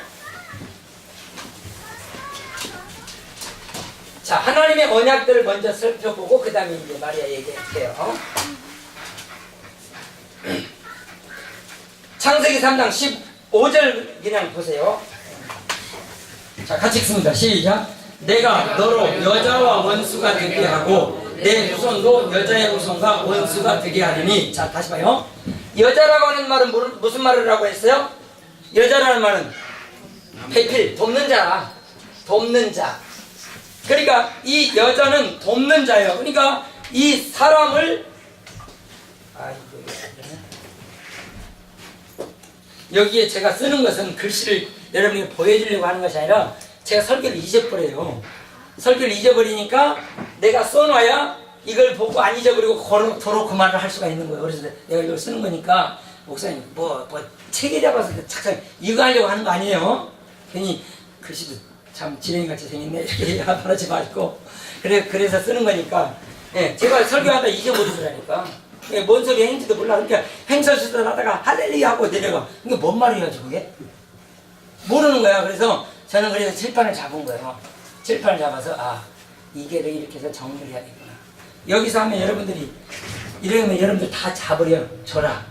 자, 하나님의 언약들을 먼저 살펴보고 그 다음에 이제 마리아 얘기할게요. 창세기 3장 15절 그냥 보세요. 자, 같이 읽습니다. 시작. 내가 너로 여자와 원수가 되게 하고 내 후손도 여자의 후손과 원수가 되게 하리니. 자, 다시 봐요. 여자라고 하는 말은 무슨 말을 하고 했어요? 여자라는 말은 배필, 돕는 자, 돕는 자. 그러니까 이 여자는 돕는 자예요. 그러니까 이 사람을 여기에 제가 쓰는 것은 글씨를 여러분에게 보여주려고 하는 것이 아니라 제가 설교를 잊어버려요. 설교를 잊어버리니까 내가 써놔야 이걸 보고 안 잊어버리고 도로 그 말을 할 수가 있는 거예요. 그래서 내가 이걸 쓰는 거니까 목사님 뭐 책에 잡아서 착착 이거 하려고 하는 거 아니에요. 괜히 글씨도 참 지렁이같이 생겼네 이렇게 바라지 말고 그래서 쓰는 거니까. 예, 제가 설교하다 잊어버리더라니까. 뭔 소리 했는지도 몰라. 그러니까 행설수설 하다가 할렐루야 하고 내려가. 이게 뭔 말이야 저게? 모르는 거야. 그래서 저는 그래서 칠판을 잡은 거예요. 칠판을 잡아서 이게 이렇게 해서 정리를 해야겠구나. 여기서 하면 여러분들이 이러면 여러분들 다 잡으려 줘라.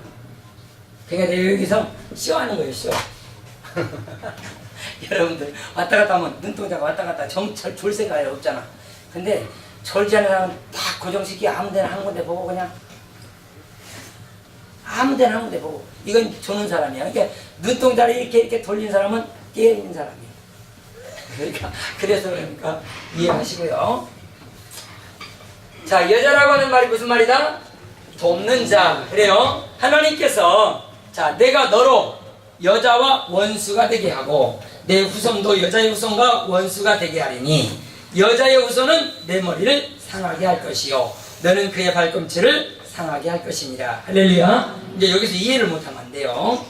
그러니까 내가 여기서 쇼하는 거예요. 쇼. 여러분들 왔다 갔다 하면 눈동자가 왔다 갔다 정찰 졸 생각이 없잖아. 근데 졸지 않은 사람은 딱 고정시키 아무데나 한 군데 보고 그냥 아무데나 한 군데 보고. 이건 조는 사람이야. 그러니까 눈동자를 이렇게 돌린 사람은 깨어있는 사람이에요. 그러니까 이해하시고요. 자, 여자라고 하는 말이 무슨 말이다? 돕는 자. 그래요. 하나님께서 자, 내가 너로 여자와 원수가 되게 하고 내 후손도 여자의 후손과 원수가 되게 하리니 여자의 후손은 내 머리를 상하게 할 것이요 너는 그의 발꿈치를 상하게 할 것입니다. 할렐루야. 이제 여기서 이해를 못하면 안 돼요.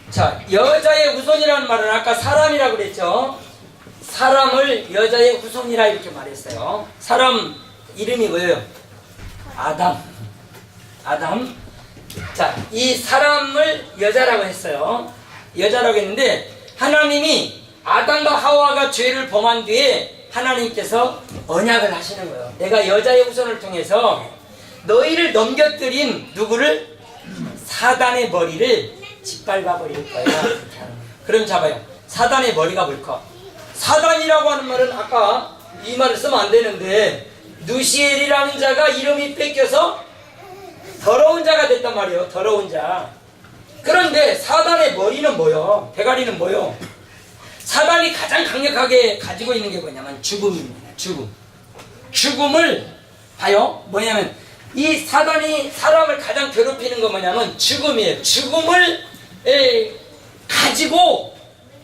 자, 여자의 후손이라는 말은 아까 사람이라고 그랬죠. 사람을 여자의 후손이라 이렇게 말했어요. 사람 이름이 뭐예요? 아담. 자, 이 사람을 여자라고 했어요. 여자라고 했는데 하나님이 아담과 하와가 죄를 범한 뒤에 하나님께서 언약을 하시는 거예요. 내가 여자의 후손을 통해서 너희를 넘겨뜨린 누구를? 사단의 머리를 짓밟아 버릴 거야. 그럼 잡아요. 사단의 머리가 뭘까? 사단이라고 하는 말은 아까 이 말을 쓰면 안 되는데 누시엘이라는 자가 이름이 뺏겨서 더러운 자가 됐단 말이에요. 더러운 자. 그런데 사단의 머리는 뭐요? 대가리는 뭐요? 사단이 가장 강력하게 가지고 있는 게 뭐냐면 죽음입니다. 죽음을 봐요. 뭐냐면 이 사단이 사람을 가장 괴롭히는 건 뭐냐면 죽음이에요. 죽음을 가지고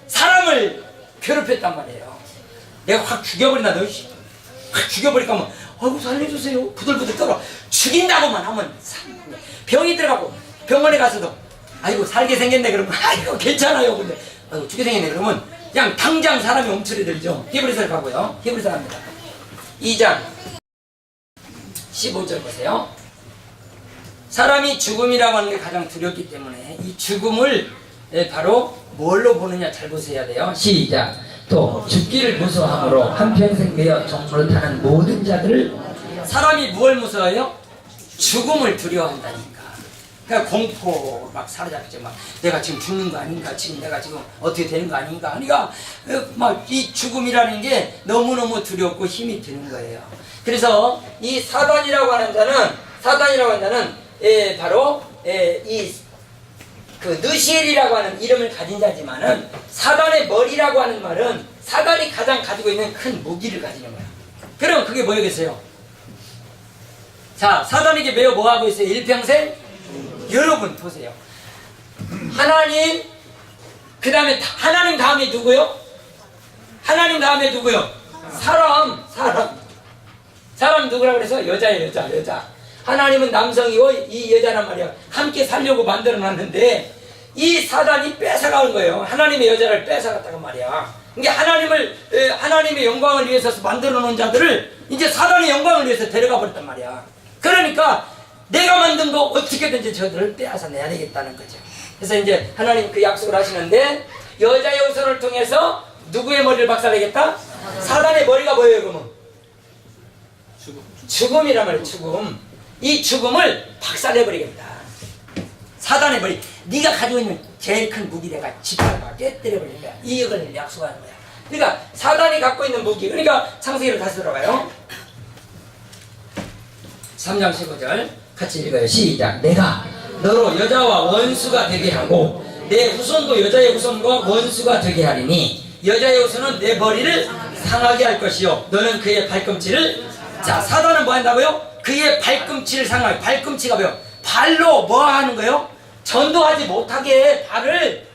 사람을 괴롭혔단 말이에요. 내가 확 죽여버린다. 너 확 죽여버릴까 하면 아이고 살려주세요. 부들부들 떨어. 죽인다고만 하면 병이 들어가고 병원에 가서도 아이고 살게 생겼네 그러면 아이고 괜찮아요. 근데 아이고 죽게 생겼네 그러면 그냥 당장 사람이 움츠러들죠. 히브리서를 가고요. 히브리서 갑니다. 2장 15절 보세요. 사람이 죽음이라고 하는 게 가장 두렵기 때문에 이 죽음을 바로 뭘로 보느냐 잘 보셔야 돼요. 시작. 또 죽기를 무서워함으로 한평생 매여 정로를 타는 모든 자들을. 사람이 무엇을 무서워해요? 죽음을 두려워한다니까. 그러니까 공포 막 사로잡히죠. 막 내가 지금 죽는 거 아닌가, 지금 내가 지금 어떻게 되는 거 아닌가. 그러니까 막 이 죽음이라는 게 너무너무 두렵고 힘이 드는 거예요. 그래서 이 사단이라고 하는 자는 바로 그 느시엘이라고 하는 이름을 가진 자지만은 사단의 머리라고 하는 말은 사단이 가장 가지고 있는 큰 무기를 가지는 거야. 그럼 그게 뭐겠어요? 자, 사단에게 매여 뭐 하고 있어요? 일평생? 여러분 보세요. 하나님, 그 다음에 하나님 다음에 누구요? 하나님 다음에 누구요? 사람 누구라고 그래서 여자예요. 여자. 하나님은 남성이고 이 여자란 말이야. 함께 살려고 만들어놨는데 이 사단이 뺏어가는 거예요. 하나님의 여자를 뺏어갔다고 말이야. 이게 하나님의 영광을 위해서 만들어 놓은 자들을 이제 사단의 영광을 위해서 데려가 버렸단 말이야. 그러니까 내가 만든 거 어떻게든지 저들을 빼앗아 내야 되겠다는 거죠. 그래서 이제 하나님 그 약속을 하시는데 여자의 후손을 통해서 누구의 머리를 박살내겠다? 사단의 머리가 뭐예요 그러면? 죽음이란 말이에요. 죽음. 이 죽음을 박살내버리겠다. 사단의 머리. 네가 가지고 있는 제일 큰 무기 내가 짓밟아 깨뜨려버릴 거야. 이걸 약속하는 거야. 그러니까 사단이 갖고 있는 무기. 그러니까 창세기로 다시 들어가요. 3장 15절 같이 읽어요. 시작. 내가 너로 여자와 원수가 되게 하고 내 후손도 여자의 후손과 원수가 되게 하리니 여자의 후손은 내 머리를 상하게 할 것이요 너는 그의 발꿈치를. 자, 사단은 뭐 한다고요? 그의 발꿈치를 상하게. 발꿈치가 뭐요? 발로 뭐 하는 거예요? 전도하지 못하게 발을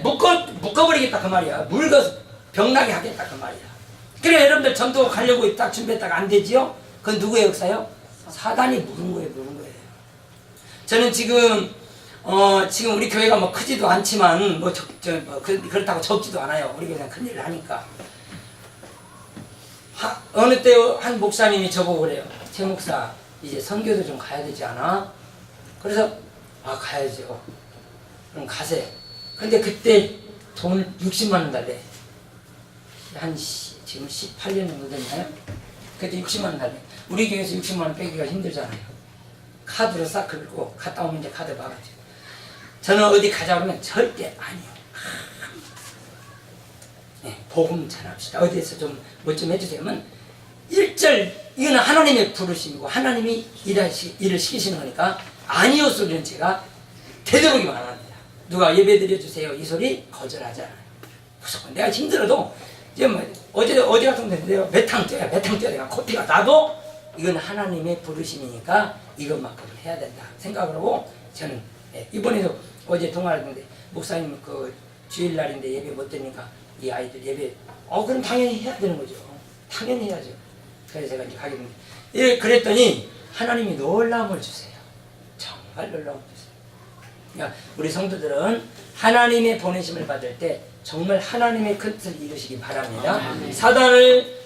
묶어버리겠다 그 말이야. 물거서 병나게 하겠다 그 말이야. 그래 여러분들 전도 가려고 딱 준비했다가 안 되지요? 그건 누구의 역사요? 사단이 무는 거예요. 저는 지금 우리 교회가 뭐 크지도 않지만 그렇다고 적지도 않아요. 우리 교회는 큰일을 하니까. 어느 때 한 목사님이 저보고 그래요. 최 목사 이제 선교도 좀 가야 되지 않아? 그래서 가야죠. 그럼 가세요. 근데 그때 돈을 60만 원 달래. 지금 18년 정도 됐나요? 그때 60만 원 달래. 우리 교회에서 60만 원 빼기가 힘들잖아요. 카드로 싹 긁고 갔다 오면 이제 카드 박아줘. 저는 어디 가자 그러면 절대 아니요. 복음 전합시다. 어디에서 좀 뭐 좀 해주세요. 하면 1절 이거는 하나님의 부르심이고 하나님이 일을 시키시는 거니까 아니요 소리는 제가 되도록이면 안 합니다. 누가 예배 드려주세요 이 소리 거절하지 않아요. 무조건 내가 힘들어도 이제 뭐 어제 같은 데인데요 매탕 뛰어야 내가 커피가 나도 이건 하나님의 부르심이니까 이것만큼은 해야 된다 생각을 하고 저는 이번에도 어제 통화를 했는데 목사님 그 주일날인데 예배 못 드니까 이 아이들 예배 그럼 당연히 해야 되는 거죠. 당연히 해야죠. 그래서 제가 이제 가게 됐는데 그랬더니 하나님이 놀라움을 주세요. 정말 놀라움을 주세요. 그러니까 우리 성도들은 하나님의 보내심을 받을 때 정말 하나님의 큰 뜻을 이루시기 바랍니다.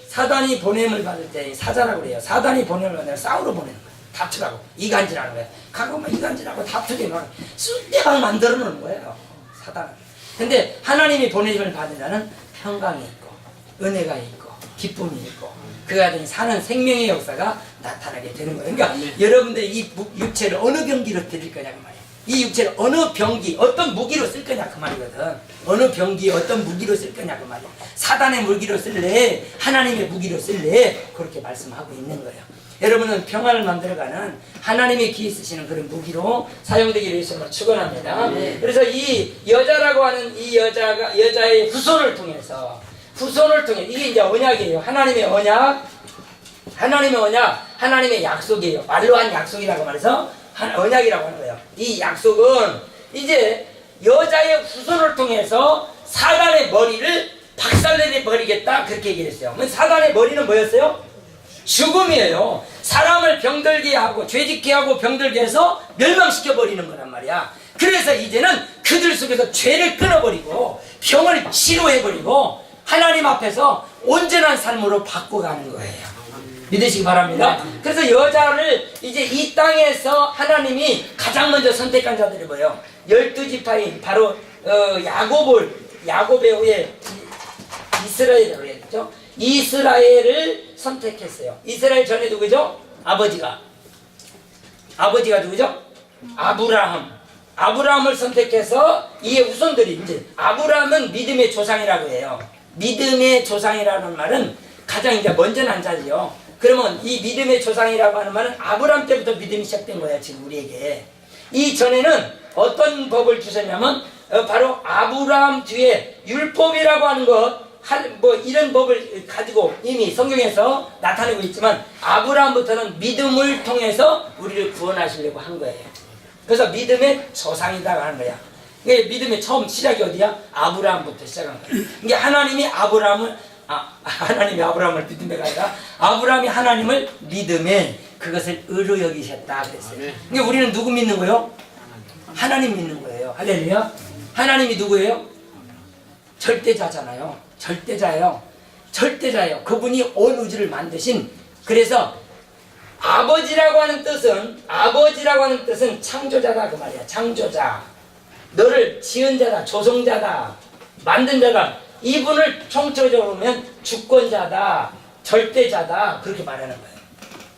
사단이 보냄을 받을 때 사자라고 그래요. 사단이 보냄을 받으면 싸우러 보내는 거예요. 다투라고 이간질하는 거예요. 가고 막 이간질하고 다투게 막 쓸데없이 만들어 놓는 거예요. 사단은. 근데 하나님이 보내심을 받은 자는 평강이 있고 은혜가 있고 기쁨이 있고 그가 사는 생명의 역사가 나타나게 되는 거예요. 그러니까 여러분들 이 육체를 어느 병기로 드릴 거냐 그 말이에요. 이 육체를 어느 병기 어떤 무기로 쓸 거냐 그 말이거든. 어느 병기에 어떤 무기로 쓸 거냐 그 말이에요. 사단의 무기로 쓸래 하나님의 무기로 쓸래 그렇게 말씀하고 있는 거예요. 여러분은 평화를 만들어가는 하나님의 기회 쓰시는 그런 무기로 사용되기를 위해서 축원합니다. 그래서 이 여자라고 하는 이 여자의 후손을 통해서 이게 이제 언약이에요. 하나님의 언약, 하나님의 약속이에요. 말로 한 약속이라고 말해서 언약이라고 하는 거예요. 이 약속은 이제 여자의 후손을 통해서 사단의 머리를 박살내 버리겠다 그렇게 얘기했어요. 사단의 머리는 뭐였어요? 죽음이에요. 사람을 병들게 하고 죄짓게 하고 병들게 해서 멸망시켜 버리는 거란 말이야. 그래서 이제는 그들 속에서 죄를 끊어버리고 병을 치료해버리고 하나님 앞에서 온전한 삶으로 바꿔가는 거예요. 믿으시기 바랍니다. 그래서 여자를 이제 이 땅에서 하나님이 가장 먼저 선택한 자들이 뭐예요? 12지파인 바로 야곱의 후에 이스라엘이라고 해야 되죠. 이스라엘을 선택했어요. 이스라엘 전에 누구죠? 아버지가 누구죠? 아브라함을 선택해서 이의 후손들이 이제 아브라함은 믿음의 조상이라고 해요. 믿음의 조상이라는 말은 가장 이제 먼저 난 자지요. 그러면 이 믿음의 조상이라고 하는 말은 아브라함 때부터 믿음이 시작된 거야 지금 우리에게. 이 전에는 어떤 법을 주셨냐면 바로 아브라함 뒤에 율법이라고 하는 것 이런 법을 가지고 이미 성경에서 나타내고 있지만 아브라함부터는 믿음을 통해서 우리를 구원하시려고 한 거예요. 그래서 믿음의 조상이라고 하는 거야. 이게 믿음의 처음 시작이 어디야? 아브라함부터 시작한 거야. 이게 하나님이 아브라함을 하나님이 아브라함을 믿음에가 아니라 아브라함이 하나님을 믿음에 그것을 의로 여기셨다 그랬어요. 그러니까 우리는 누구 믿는 거예요? 하나님 믿는 거예요. 할렐루야. 하나님이 누구예요? 절대자잖아요. 절대자예요. 절대자예요. 그분이 온 우주를 만드신. 그래서 아버지라고 하는 뜻은 창조자다 그 말이야. 창조자. 너를 지은 자다, 조성자다, 만든 자다. 이분을 총체적으로 보면 주권자다, 절대자다, 그렇게 말하는 거예요.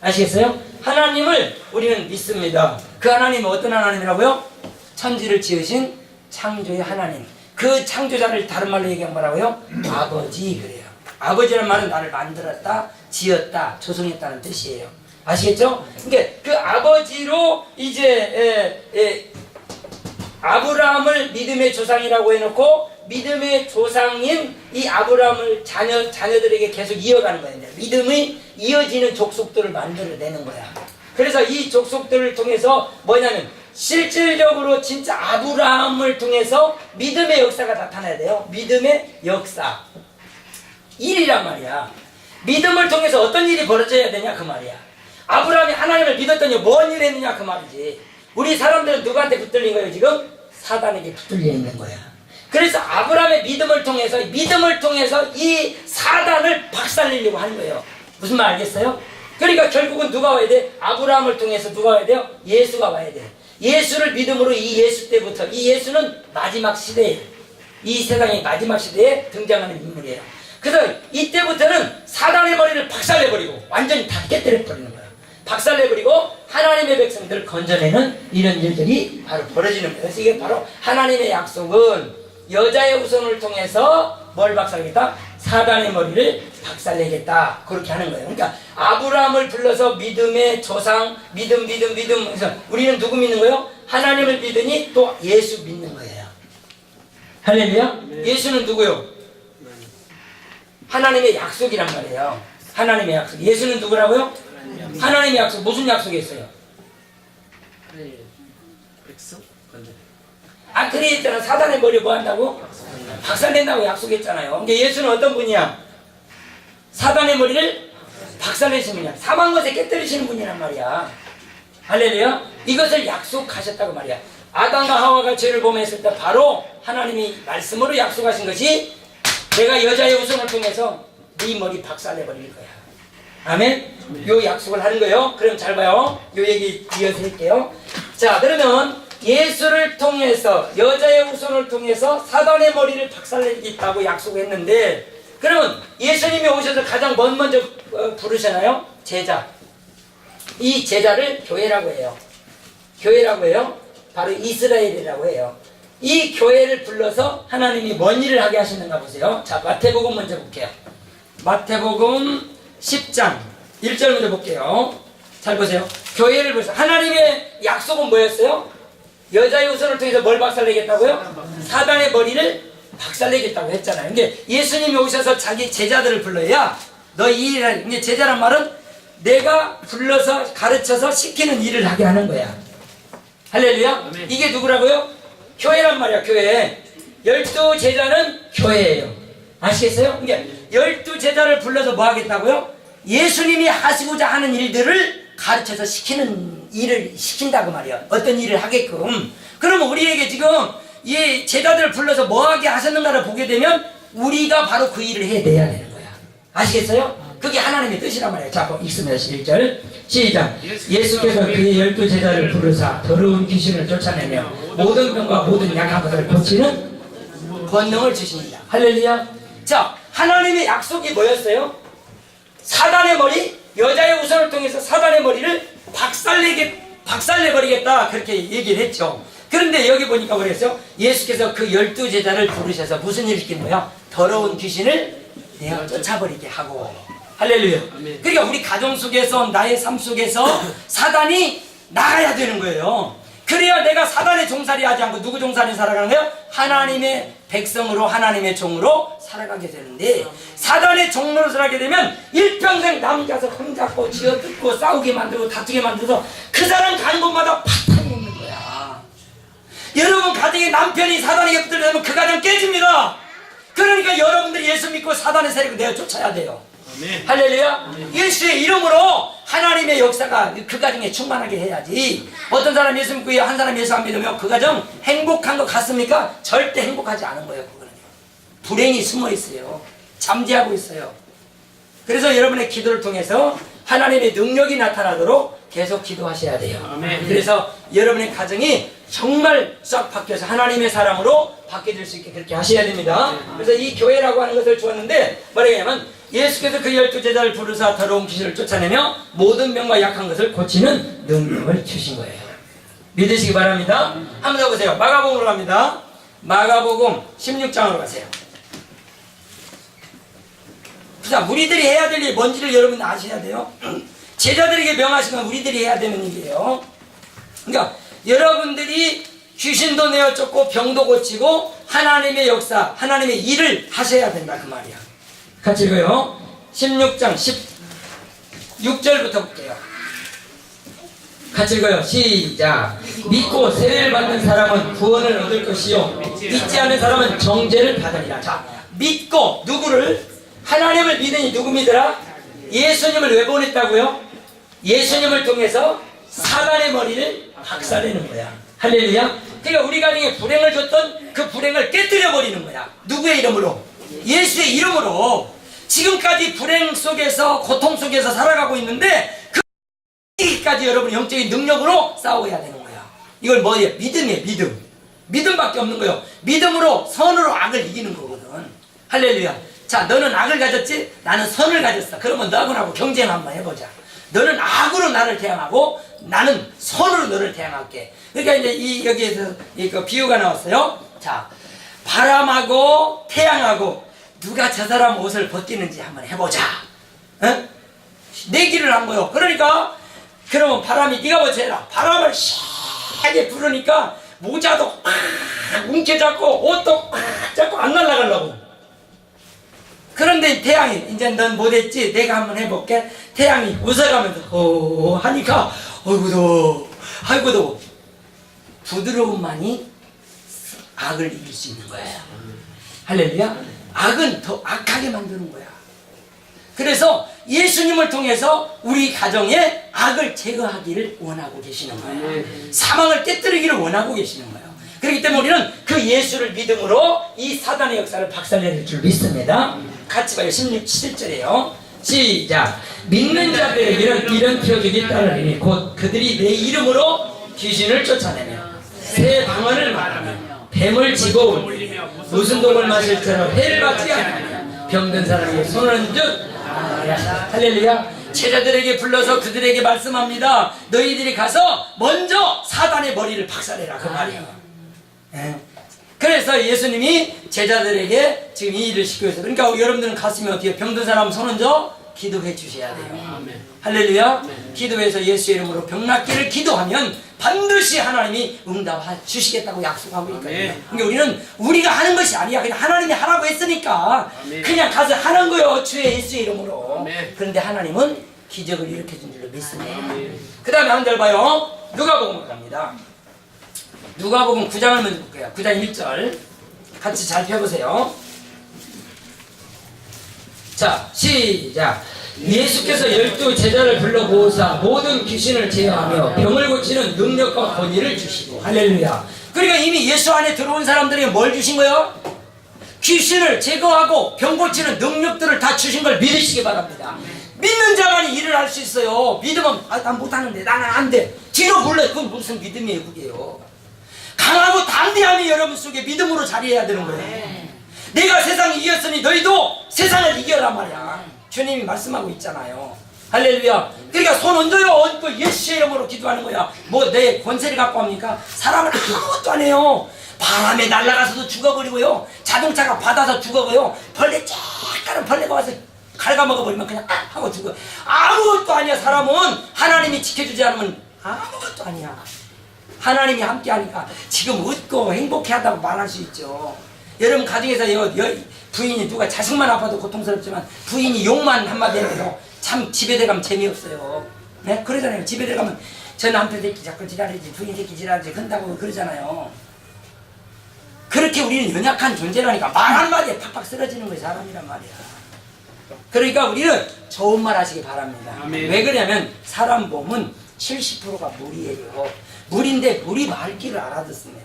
아시겠어요? 하나님을 우리는 믿습니다. 그 하나님은 어떤 하나님이라고요? 천지를 지으신 창조의 하나님. 그 창조자를 다른 말로 얘기한 뭐라고요? 아버지 그래요. 아버지라는 말은 나를 만들었다, 지었다, 조성했다는 뜻이에요. 아시겠죠? 그러니까 그 아버지로 이제 아브라함을 믿음의 조상이라고 해놓고 믿음의 조상인 이 아브라함을 자녀들에게 계속 이어가는 거예요. 믿음이 이어지는 족속들을 만들어내는 거야. 그래서 이 족속들을 통해서 뭐냐면 실질적으로 진짜 아브라함을 통해서 믿음의 역사가 나타나야 돼요. 믿음의 역사. 일이란 말이야. 믿음을 통해서 어떤 일이 벌어져야 되냐 그 말이야. 아브라함이 하나님을 믿었더니 뭔 일 했느냐 그 말이지. 우리 사람들은 누구한테 붙들린 거예요 지금? 사단에게 붙들려 있는 거야. 그래서 아브라함의 믿음을 통해서 이 사단을 박살내려고 하는 거예요. 무슨 말 알겠어요? 그러니까 결국은 누가 와야 돼? 아브라함을 통해서 누가 와야 돼요? 예수가 와야 돼. 예수를 믿음으로 이 예수 때부터, 이 예수는 마지막 시대에, 이 세상의 마지막 시대에 등장하는 인물이에요. 그래서 이때부터는 사단의 머리를 박살내버리고 완전히 다 깨뜨려버리는 거예요. 박살내버리고 하나님의 백성들을 건져내는 이런 일들이 바로 벌어지는 거예요. 그래서 이게 바로 하나님의 약속은 여자의 후손을 통해서 뭘 박살내겠다? 사단의 머리를 박살내겠다. 그렇게 하는 거예요. 그러니까 아브라함을 불러서 믿음의 조상, 믿음. 그래서 우리는 누구 믿는 거예요? 하나님을 믿으니 또 예수 믿는 거예요. 할렐루야? 예수는 누구요? 하나님의 약속이란 말이에요. 하나님의 약속. 예수는 누구라고요? 하나님의 약속. 무슨 약속이었어요? 그래 했잖아. 사단의 머리 뭐 한다고? 박살낸다고 약속했잖아요. 근데 예수는 어떤 분이야? 사단의 머리를 박살내시는 분이야. 사망 것에 깨뜨리시는 분이란 말이야. 할렐루야. 이것을 약속하셨다고 말이야. 아담과 하와가 죄를 범했을 때 바로 하나님이 말씀으로 약속하신 것이 내가 여자의 후손을 통해서 네 머리 박살내버릴 거야. 아멘? 요 약속을 하는 거예요. 그럼 잘 봐요. 요 얘기 이어서 할게요. 자, 그러면 예수를 통해서 여자의 후손을 통해서 사단의 머리를 박살내겠다고 약속했는데, 그러면 예수님이 오셔서 가장 먼저 부르셨나요? 제자. 이 제자를 교회라고 해요. 교회라고 해요. 바로 이스라엘이라고 해요. 이 교회를 불러서 하나님이 뭔 일을 하게 하시는가 보세요. 자, 마태복음 먼저 볼게요. 마태복음 10장 1절 먼저 볼게요. 잘 보세요. 교회를 불러서 하나님의 약속은 뭐였어요? 여자의 후손을 통해서 뭘 박살내겠다고요? 사단의 머리를 박살내겠다고 했잖아요. 근데 예수님이 오셔서 자기 제자들을 불러야 너 이 일을 하니. 근데 제자란 말은 내가 불러서 가르쳐서 시키는 일을 하게 하는 거야. 할렐루야. 이게 누구라고요? 교회란 말이야. 교회. 12 제자는 교회예요. 아시겠어요? 그러니까 12 제자를 불러서 뭐 하겠다고요? 예수님이 하시고자 하는 일들을 가르쳐서 시키는 일을 시킨다고 말이야. 어떤 일을 하게끔. 그러면 우리에게 지금 이 제자들을 불러서 뭐 하게 하셨는가를 보게 되면 우리가 바로 그 일을 해내야 되는 거야. 아시겠어요? 그게 하나님의 뜻이란 말이에요. 자, 읽습니다. 1절 시작. 예수께서 그의 12 제자를 부르사 더러운 귀신을 쫓아내며 모든 병과 모든 약한 것을 고치는 권능을 주십니다. 할렐루야. 자, 하나님의 약속이 뭐였어요? 사단의 머리, 여자의 후손을 통해서 사단의 머리를 박살내버리겠다, 그렇게 얘기를 했죠. 그런데 여기 보니까 그랬어요. 예수께서 그 12 제자를 부르셔서 무슨 일을 시키는 거야? 더러운 귀신을 내어 쫓아버리게 하고. 할렐루야. 그러니까 우리 가정 속에서, 나의 삶 속에서 사단이 나가야 되는 거예요. 그래야 내가 사단의 종살이 하지 않고 누구 종살이 살아가는 거예요? 하나님의 백성으로, 하나님의 종으로 살아가게 되는데, 사단의 종로를 살아가게 되면 일평생 남 가서 흠잡고 쥐어뜯고 싸우게 만들고 다투게 만들어서 그 사람 가는 곳마다 파탄이 있는 거야. 여러분 가정에 남편이 사단에게 붙들려면 그 가정 깨집니다. 그러니까 여러분들이 여러분들이 예수 믿고 사단의 세력을 내어 쫓아야 돼요. 아멘. 할렐루야. 예수의 이름으로 하나님의 역사가 그 가정에 충만하게 해야지. 어떤 사람 예수 믿고 한 사람 예수 안 믿으면 그 가정 행복한 것 같습니까? 절대 행복하지 않은 거예요. 그거는 불행이 숨어 있어요. 잠재하고 있어요. 그래서 여러분의 기도를 통해서 하나님의 능력이 나타나도록 계속 기도하셔야 돼요. 아멘. 그래서 여러분의 가정이 정말 싹 바뀌어서 하나님의 사람으로 바뀌어질 수 있게 그렇게 하셔야 됩니다. 그래서 이 교회라고 하는 것을 주었는데 뭐냐면 예수께서 그 12제자를 부르사 더러운 귀신을 쫓아내며 모든 병과 약한 것을 고치는 능력을 주신 거예요. 믿으시기 바랍니다. 한번 더 보세요. 마가복음으로 갑니다. 마가복음 16장으로 가세요. 자, 우리들이 해야 될 일이 뭔지를 여러분 아셔야 돼요. 제자들에게 명하신 건 우리들이 해야 되는 일이에요. 그러니까 여러분들이 귀신도 내어 쫓고 병도 고치고 하나님의 역사, 하나님의 일을 하셔야 된다 그 말이야. 같이 읽어요. 16장 16절부터 볼게요. 같이 읽어요. 시작. 믿고 세례를 받는 사람은 구원을 얻을 것이요 믿지 않는 사람은 정죄를 받으리라. 자, 믿고 누구를? 하나님을 믿으니 누구 믿으라? 예수님을 왜 보냈다고요? 예수님을 통해서 사단의 머리를 박살내는 거야. 할렐루야. 그러니까 우리 가정에 불행을 줬던 그 불행을 깨뜨려 버리는 거야. 누구의 이름으로? 예수의 이름으로. 지금까지 불행 속에서 고통 속에서 살아가고 있는데 그까지 여러분 영적인 능력으로 싸워야 되는 거야. 이걸 뭐예요? 믿음이에요. 믿음. 믿음밖에 없는 거예요. 믿음으로 선으로 악을 이기는 거거든. 할렐루야. 자, 너는 악을 가졌지? 나는 선을 가졌어. 그러면 너하고 경쟁 한번 해보자. 너는 악으로 나를 대항하고 나는 선으로 너를 대항할게. 그러니까 이제 여기에서 그 비유가 나왔어요. 자, 바람하고 태양하고 누가 저 사람 옷을 벗기는지 한번 해보자. 어? 내기를 한 거요. 그러니까 그러면 바람이 네가 벗어라. 바람을 시하게 부르니까 모자도 꽉 움켜잡고 옷도 꽉 잡고 안 날아가려고. 그런데 태양이 이제 넌 못했지? 내가 한번 해볼게. 태양이 웃어가면서 하니까 아이고 더워. 부드러움만이 악을 이길 수 있는 거예요. 할렐루야. 악은 더 악하게 만드는 거야. 그래서 예수님을 통해서 우리 가정에 악을 제거하기를 원하고 계시는 거예요. 사망을 깨뜨리기를 원하고 계시는 거예요. 그렇기 때문에 우리는 그 예수를 믿음으로 이 사단의 역사를 박살낼 줄 믿습니다. 같이 봐요. 17절이에요. 시작. 믿는 자들에게는 이런 표적이 따르리니 곧 그들이 내 이름으로 귀신을 쫓아내며 새 방언을 말하며 뱀을 집어올리며 무슨 독을 마실처럼 해를 받지 않으며 병든 사람에게 손을 얹은 듯 할렐루야. 제자들에게 불러서 그들에게 말씀합니다. 너희들이 가서 먼저 사단의 머리를 박살내라 그 말이야. 그래서 예수님이 제자들에게 지금 이 일을 시키고 있어요. 그러니까 여러분들은 갔으면 어떻게 병든 사람 손 얹어 기도해 주셔야 돼요. 아멘. 할렐루야. 아멘. 기도해서 예수의 이름으로 병 낫기를 기도하면 반드시 하나님이 응답해 주시겠다고 약속하고 있거든요. 그러니까 우리는 우리가 하는 것이 아니야. 그냥 하나님이 하라고 했으니까 아멘. 그냥 가서 하는 거예요. 주의 예수의 이름으로. 아멘. 그런데 하나님은 기적을 일으켜 준 줄로 믿습니다. 그 다음에 한 절 봐요. 누가복음 갑니다. 누가복음 9장을 먼저 볼게요. 9장 1절 같이 잘 펴보세요. 자, 시작. 예수께서 12제자를 불러 모으사 모든 귀신을 제어하며 병을 고치는 능력과 권위를 주시고 할렐루야. 그러니까 이미 예수 안에 들어온 사람들에게 뭘 주신 거예요? 귀신을 제거하고 병 고치는 능력들을 다 주신 걸 믿으시기 바랍니다. 믿는 자만이 일을 할 수 있어요. 믿으면 난 못하는데 나는 안 돼. 뒤로 물러. 그건 무슨 믿음이에요 그게요. 강하고 담대함이 여러분 속에 믿음으로 자리해야 되는 거예요. 내가 세상을 이겼으니 너희도 세상을 이겨란 말이야. 주님이 말씀하고 있잖아요. 할렐루야. 그러니까 손 얹어요. 얹고 예수의 이름으로 기도하는 거야. 뭐 내 권세를 갖고 합니까? 사람은 아무것도 안 해요. 바람에 날아가서도 죽어버리고요. 자동차가 받아서 죽어고요. 벌레 쫙가는 벌레가 와서 갉아먹어버리면 그냥 하고 죽어. 아무것도 아니야. 사람은 하나님이 지켜주지 않으면 아무것도 아니야. 하나님이 함께하니까 지금 웃고 행복해하다고 말할 수 있죠. 여러분 가정에서 부인이 누가 자식만 아파도 고통스럽지만 부인이 욕만 한마디 해도 참 집에 들어가면 재미없어요. 네? 그러잖아요. 집에 들어가면 저 남편 새끼 자꾸 지랄하지 부인 새끼 지랄하지 그런다고 그러잖아요. 그렇게 우리는 연약한 존재라니까. 말 한마디에 팍팍 쓰러지는 거예요. 사람이란 말이야. 그러니까 우리는 좋은 말 하시기 바랍니다. 아멘. 왜 그러냐면 사람 몸은 70%가 물이에요. 물인데 물이 맑기를 알아듣습니다.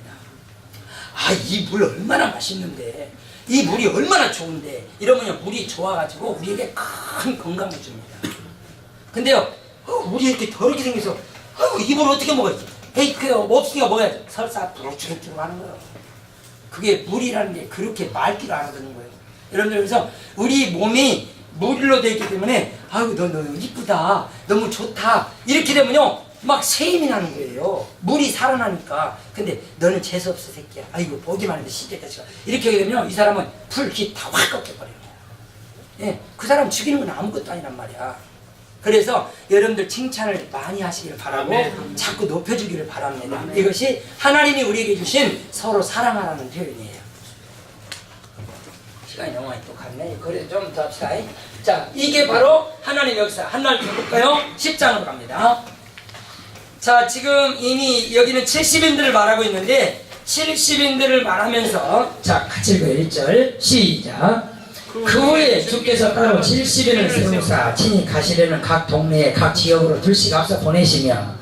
아, 이 물 얼마나 맛있는데, 이 물이 얼마나 좋은데, 이러면 물이 좋아가지고 우리에게 큰 건강을 줍니다. 근데요, 물이 이렇게 더럽게 생겨서 이 물 어떻게 먹어야지? 에이, 그래, 없으니까 먹어야지. 설사 부룩주룩주룩 하는 거예요. 그게 물이라는 게 그렇게 맑기를 알아듣는 거예요. 여러분들, 그래서 우리 몸이 물로 되어 있기 때문에 아유, 너 이쁘다, 너무 좋다, 이렇게 되면요 막 세임이 나는 거예요. 물이 살아나니까. 근데 너는 재수없어 새끼야, 아이고 보기만 해도 시집자식아, 이렇게 하게 되면 이 사람은 불기 다 확 꺾여버려요. 예, 그 사람 죽이는 건 아무것도 아니란 말이야. 그래서 여러분들 칭찬을 많이 하시기를 바라고, 아멘. 자꾸 높여주기를 바랍니다. 이것이 하나님이 우리에게 주신 서로 사랑하라는 표현이에요. 시간이 너무 많이 또 갔네. 그래 좀 더 합시다. 자, 이게 바로 하나님의 역사. 하나를 더 볼까요? 10장으로 갑니다. 자, 지금 이미 여기는 70인들을 말하고 있는데 70인들을 말하면서, 자, 같이 읽어요. 1절 시작. 그 후에 주께서 따로 70인을 세우사 친히 가시려는 각 동네에 각 지역으로 둘씩 앞서 보내시며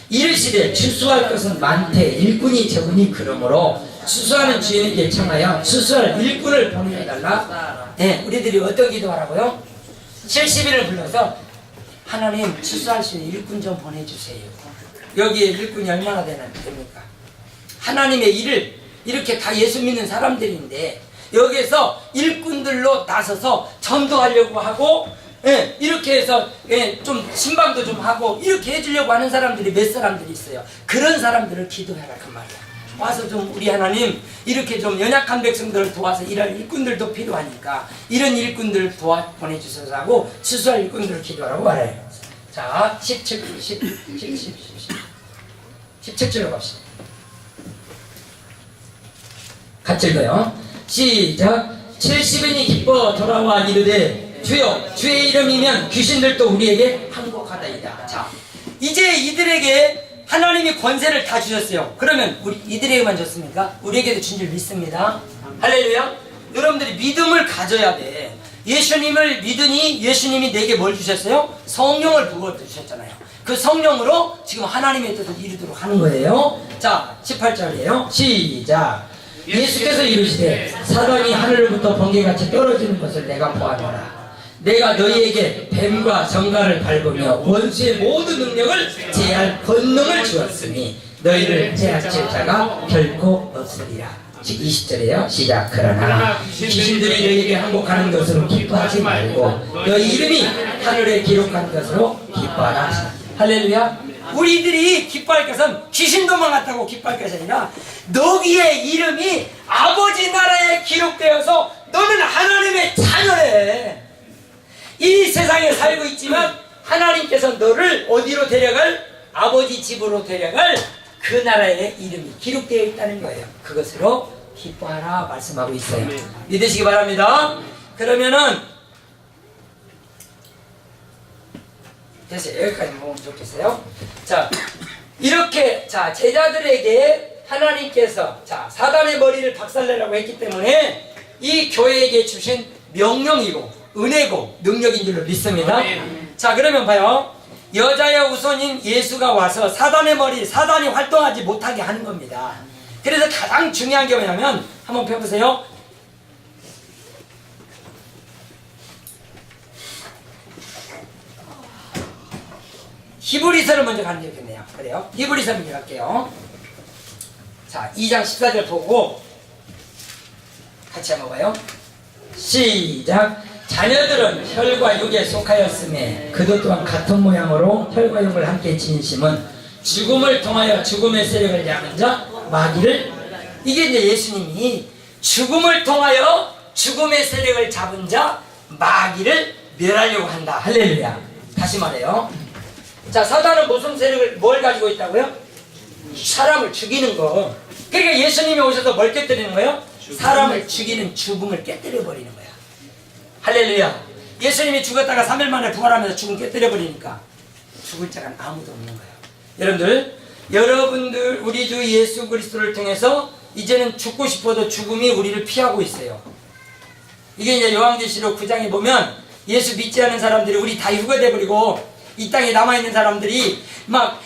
이르시되 추수할 것은 많되 일꾼이 적으니 그러므로 추수하는 주인에게 청하여 추수할 일꾼을 보내달라. 네, 우리들이 어떤 기도하라고요? 70인을 불러서 하나님 추수할 수 있는 일꾼 좀 보내주세요. 여기에 일꾼이 얼마나 됩니까? 하나님의 일을 이렇게 다 예수 믿는 사람들인데 여기에서 일꾼들로 나서서 전도하려고 하고, 예, 이렇게 해서, 예, 좀 신방도 좀 하고 이렇게 해주려고 하는 사람들이 몇 사람들이 있어요. 그런 사람들을 기도해라 그 말이야. 와서 좀 우리 하나님 이렇게 좀 연약한 백성들을 도와서 일할 일꾼들도 필요하니까 이런 일꾼들 도와 보내주셔서 하고 추수할 일꾼들을 기도하라고 말해요. 자, 17절로 갑시다. 같이 읽어요. 시작. 70인이 기뻐 돌아와 이르되 주여 주의 이름이면 귀신들도 우리에게 항복하다이다. 자, 이제 이들에게 하나님이 권세를 다 주셨어요. 그러면 우리 이들에게만 줬습니까? 우리에게도 준 줄 믿습니다. 할렐루야. 여러분들이 믿음을 가져야 돼. 예수님을 믿으니 예수님이 내게 뭘 주셨어요? 성령을 부어 주셨잖아요. 그 성령으로 지금 하나님의 뜻을 이루도록 하는 거예요. 자, 18절이에요. 시작. 예수께서 이르시되 사단이 하늘로부터 번개같이 떨어지는 것을 내가 보았노라. 내가 너희에게 뱀과 정갈을 밟으며 원수의 모든 능력을 제할 권능을 주었으니 너희를 제하칠 자가 결코 없으리라. 20절이에요. 시작. 그러나 귀신들이 너희에게 항복하는 것으로 기뻐하지 말고 너희 이름이 하늘에 기록한 것으로 기뻐하라. 할렐루야. 우리들이 기뻐할 것은 귀신 도망갔다고 기뻐할 것이 아니라 너희의 이름이 아버지 나라에 기록되어서 너는 하나님의 자녀래. 이 세상에 살고 있지만 하나님께서 너를 어디로 데려갈? 아버지 집으로 데려갈 그 나라의 이름이 기록되어 있다는 거예요. 그것으로 기뻐하라 말씀하고 있어요. 믿으시기 바랍니다. 그러면은 됐어요. 여기까지 보면 좋겠어요. 자, 이렇게 자 제자들에게 하나님께서 자 사단의 머리를 박살내라고 했기 때문에 이 교회에게 주신 명령이고 은혜고 능력인 줄로 믿습니다. 아멘. 자, 그러면 봐요. 여자의 우선인 예수가 와서 사단의 머리, 사단이 활동하지 못하게 하는 겁니다. 그래서 가장 중요한 게 뭐냐면 한번 펴보세요. 히브리서를 먼저 가는 게 좋겠네요. 그래요. 히브리서 먼저 갈게요. 자, 2장 14절 보고 같이 한번 봐요. 시작. 자녀들은 혈과 육에 속하였음에 그도 또한 같은 모양으로 혈과 육을 함께 지니심은 죽음을 통하여 죽음의 세력을 잡은 자 마귀를, 이게 이제 예수님이 죽음을 통하여 죽음의 세력을 잡은 자 마귀를 멸하려고 한다. 할렐루야. 다시 말해요. 자, 사단은 무슨 세력을 뭘 가지고 있다고요? 사람을 죽이는 거. 그러니까 예수님이 오셔서 뭘 깨뜨리는 거예요? 사람을 죽이는 죽음을 깨뜨려 버리는 거야. 할렐루야. 예수님이 죽었다가 3일 만에 부활하면서 죽음 깨뜨려 버리니까 죽을 자가 아무도 없는 거예요. 여러분들 우리 주 예수 그리스도를 통해서 이제는 죽고 싶어도 죽음이 우리를 피하고 있어요. 이게 이제 요한계시록 9장에 보면 예수 믿지 않은 사람들이 우리 다 휴거돼버리고 이 땅에 남아있는 사람들이 막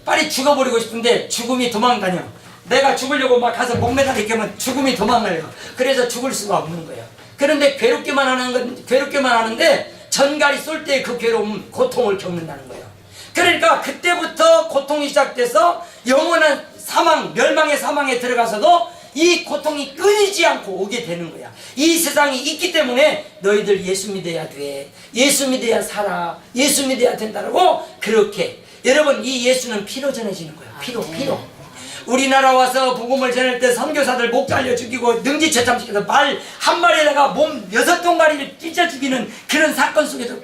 빨리 죽어버리고 싶은데 죽음이 도망다녀. 내가 죽으려고 막 가서 목매달리게 하면 죽음이 도망가요. 그래서 죽을 수가 없는 거예요. 그런데 괴롭게만 하는데 전갈이 쏠 때 그 괴로움, 고통을 겪는다는 거예요. 그러니까 그때부터 고통이 시작돼서 영원한 사망, 멸망의 사망에 들어가서도 이 고통이 끊이지 않고 오게 되는 거야. 이 세상이 있기 때문에 너희들 예수 믿어야 돼, 예수 믿어야 살아, 예수 믿어야 된다고. 그렇게 여러분, 이 예수는 피로 전해지는 거야. 피로. 우리나라 와서 복음을 전할 때 선교사들 목 잘려 죽이고 능지처참시켜서 말 한 마리에다가 몸 6동가리를 찢어 죽이는 그런 사건 속에도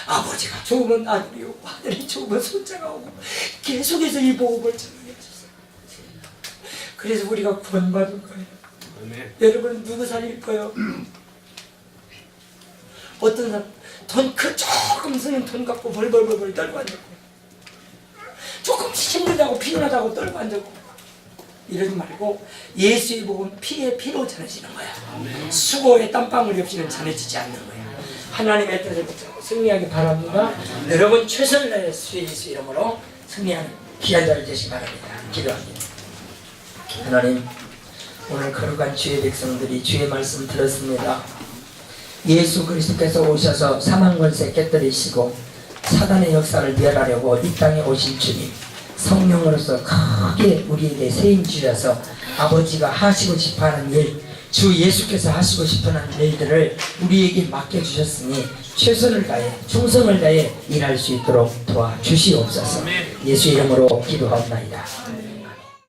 아버지가 죽으면 아들이 오고 아들이 죽으면 손자가 오고 계속해서 이 복음을 전해 주세요. 그래서 우리가 구원받을 거예요. 여러분, 누구 살릴 거예요? 어떤 사람 조금 쓰는 돈 갖고 벌벌 떨고 앉았고, 조금씩 힘들다고 피곤하다고 떨고 앉았고, 이러지 말고 예수의 복음 피로 전해지는 거야. 수고의 땀방울이 없이는 전해지지 않는 거야. 하나님의 뜻을 붙잡고 승리하기 바랍니다. 여러분, 최선을 다해 주 예수 이름으로 승리하는 귀한 자를 되시기 바랍니다. 기도합니다. 하나님, 오늘 거룩한 주의 백성들이 주의 말씀 들었습니다. 예수 그리스도께서 오셔서 사망 권세 깨뜨리시고 사단의 역사를 멸하려고 이 땅에 오신 주님, 성령으로서 크게 우리에게 세임 주셔서 아버지가 하시고 싶어하는 일, 주 예수께서 하시고 싶어하는 일들을 우리에게 맡겨주셨으니 최선을 다해 충성을 다해 일할 수 있도록 도와주시옵소서. 예수 이름으로 기도하옵나이다.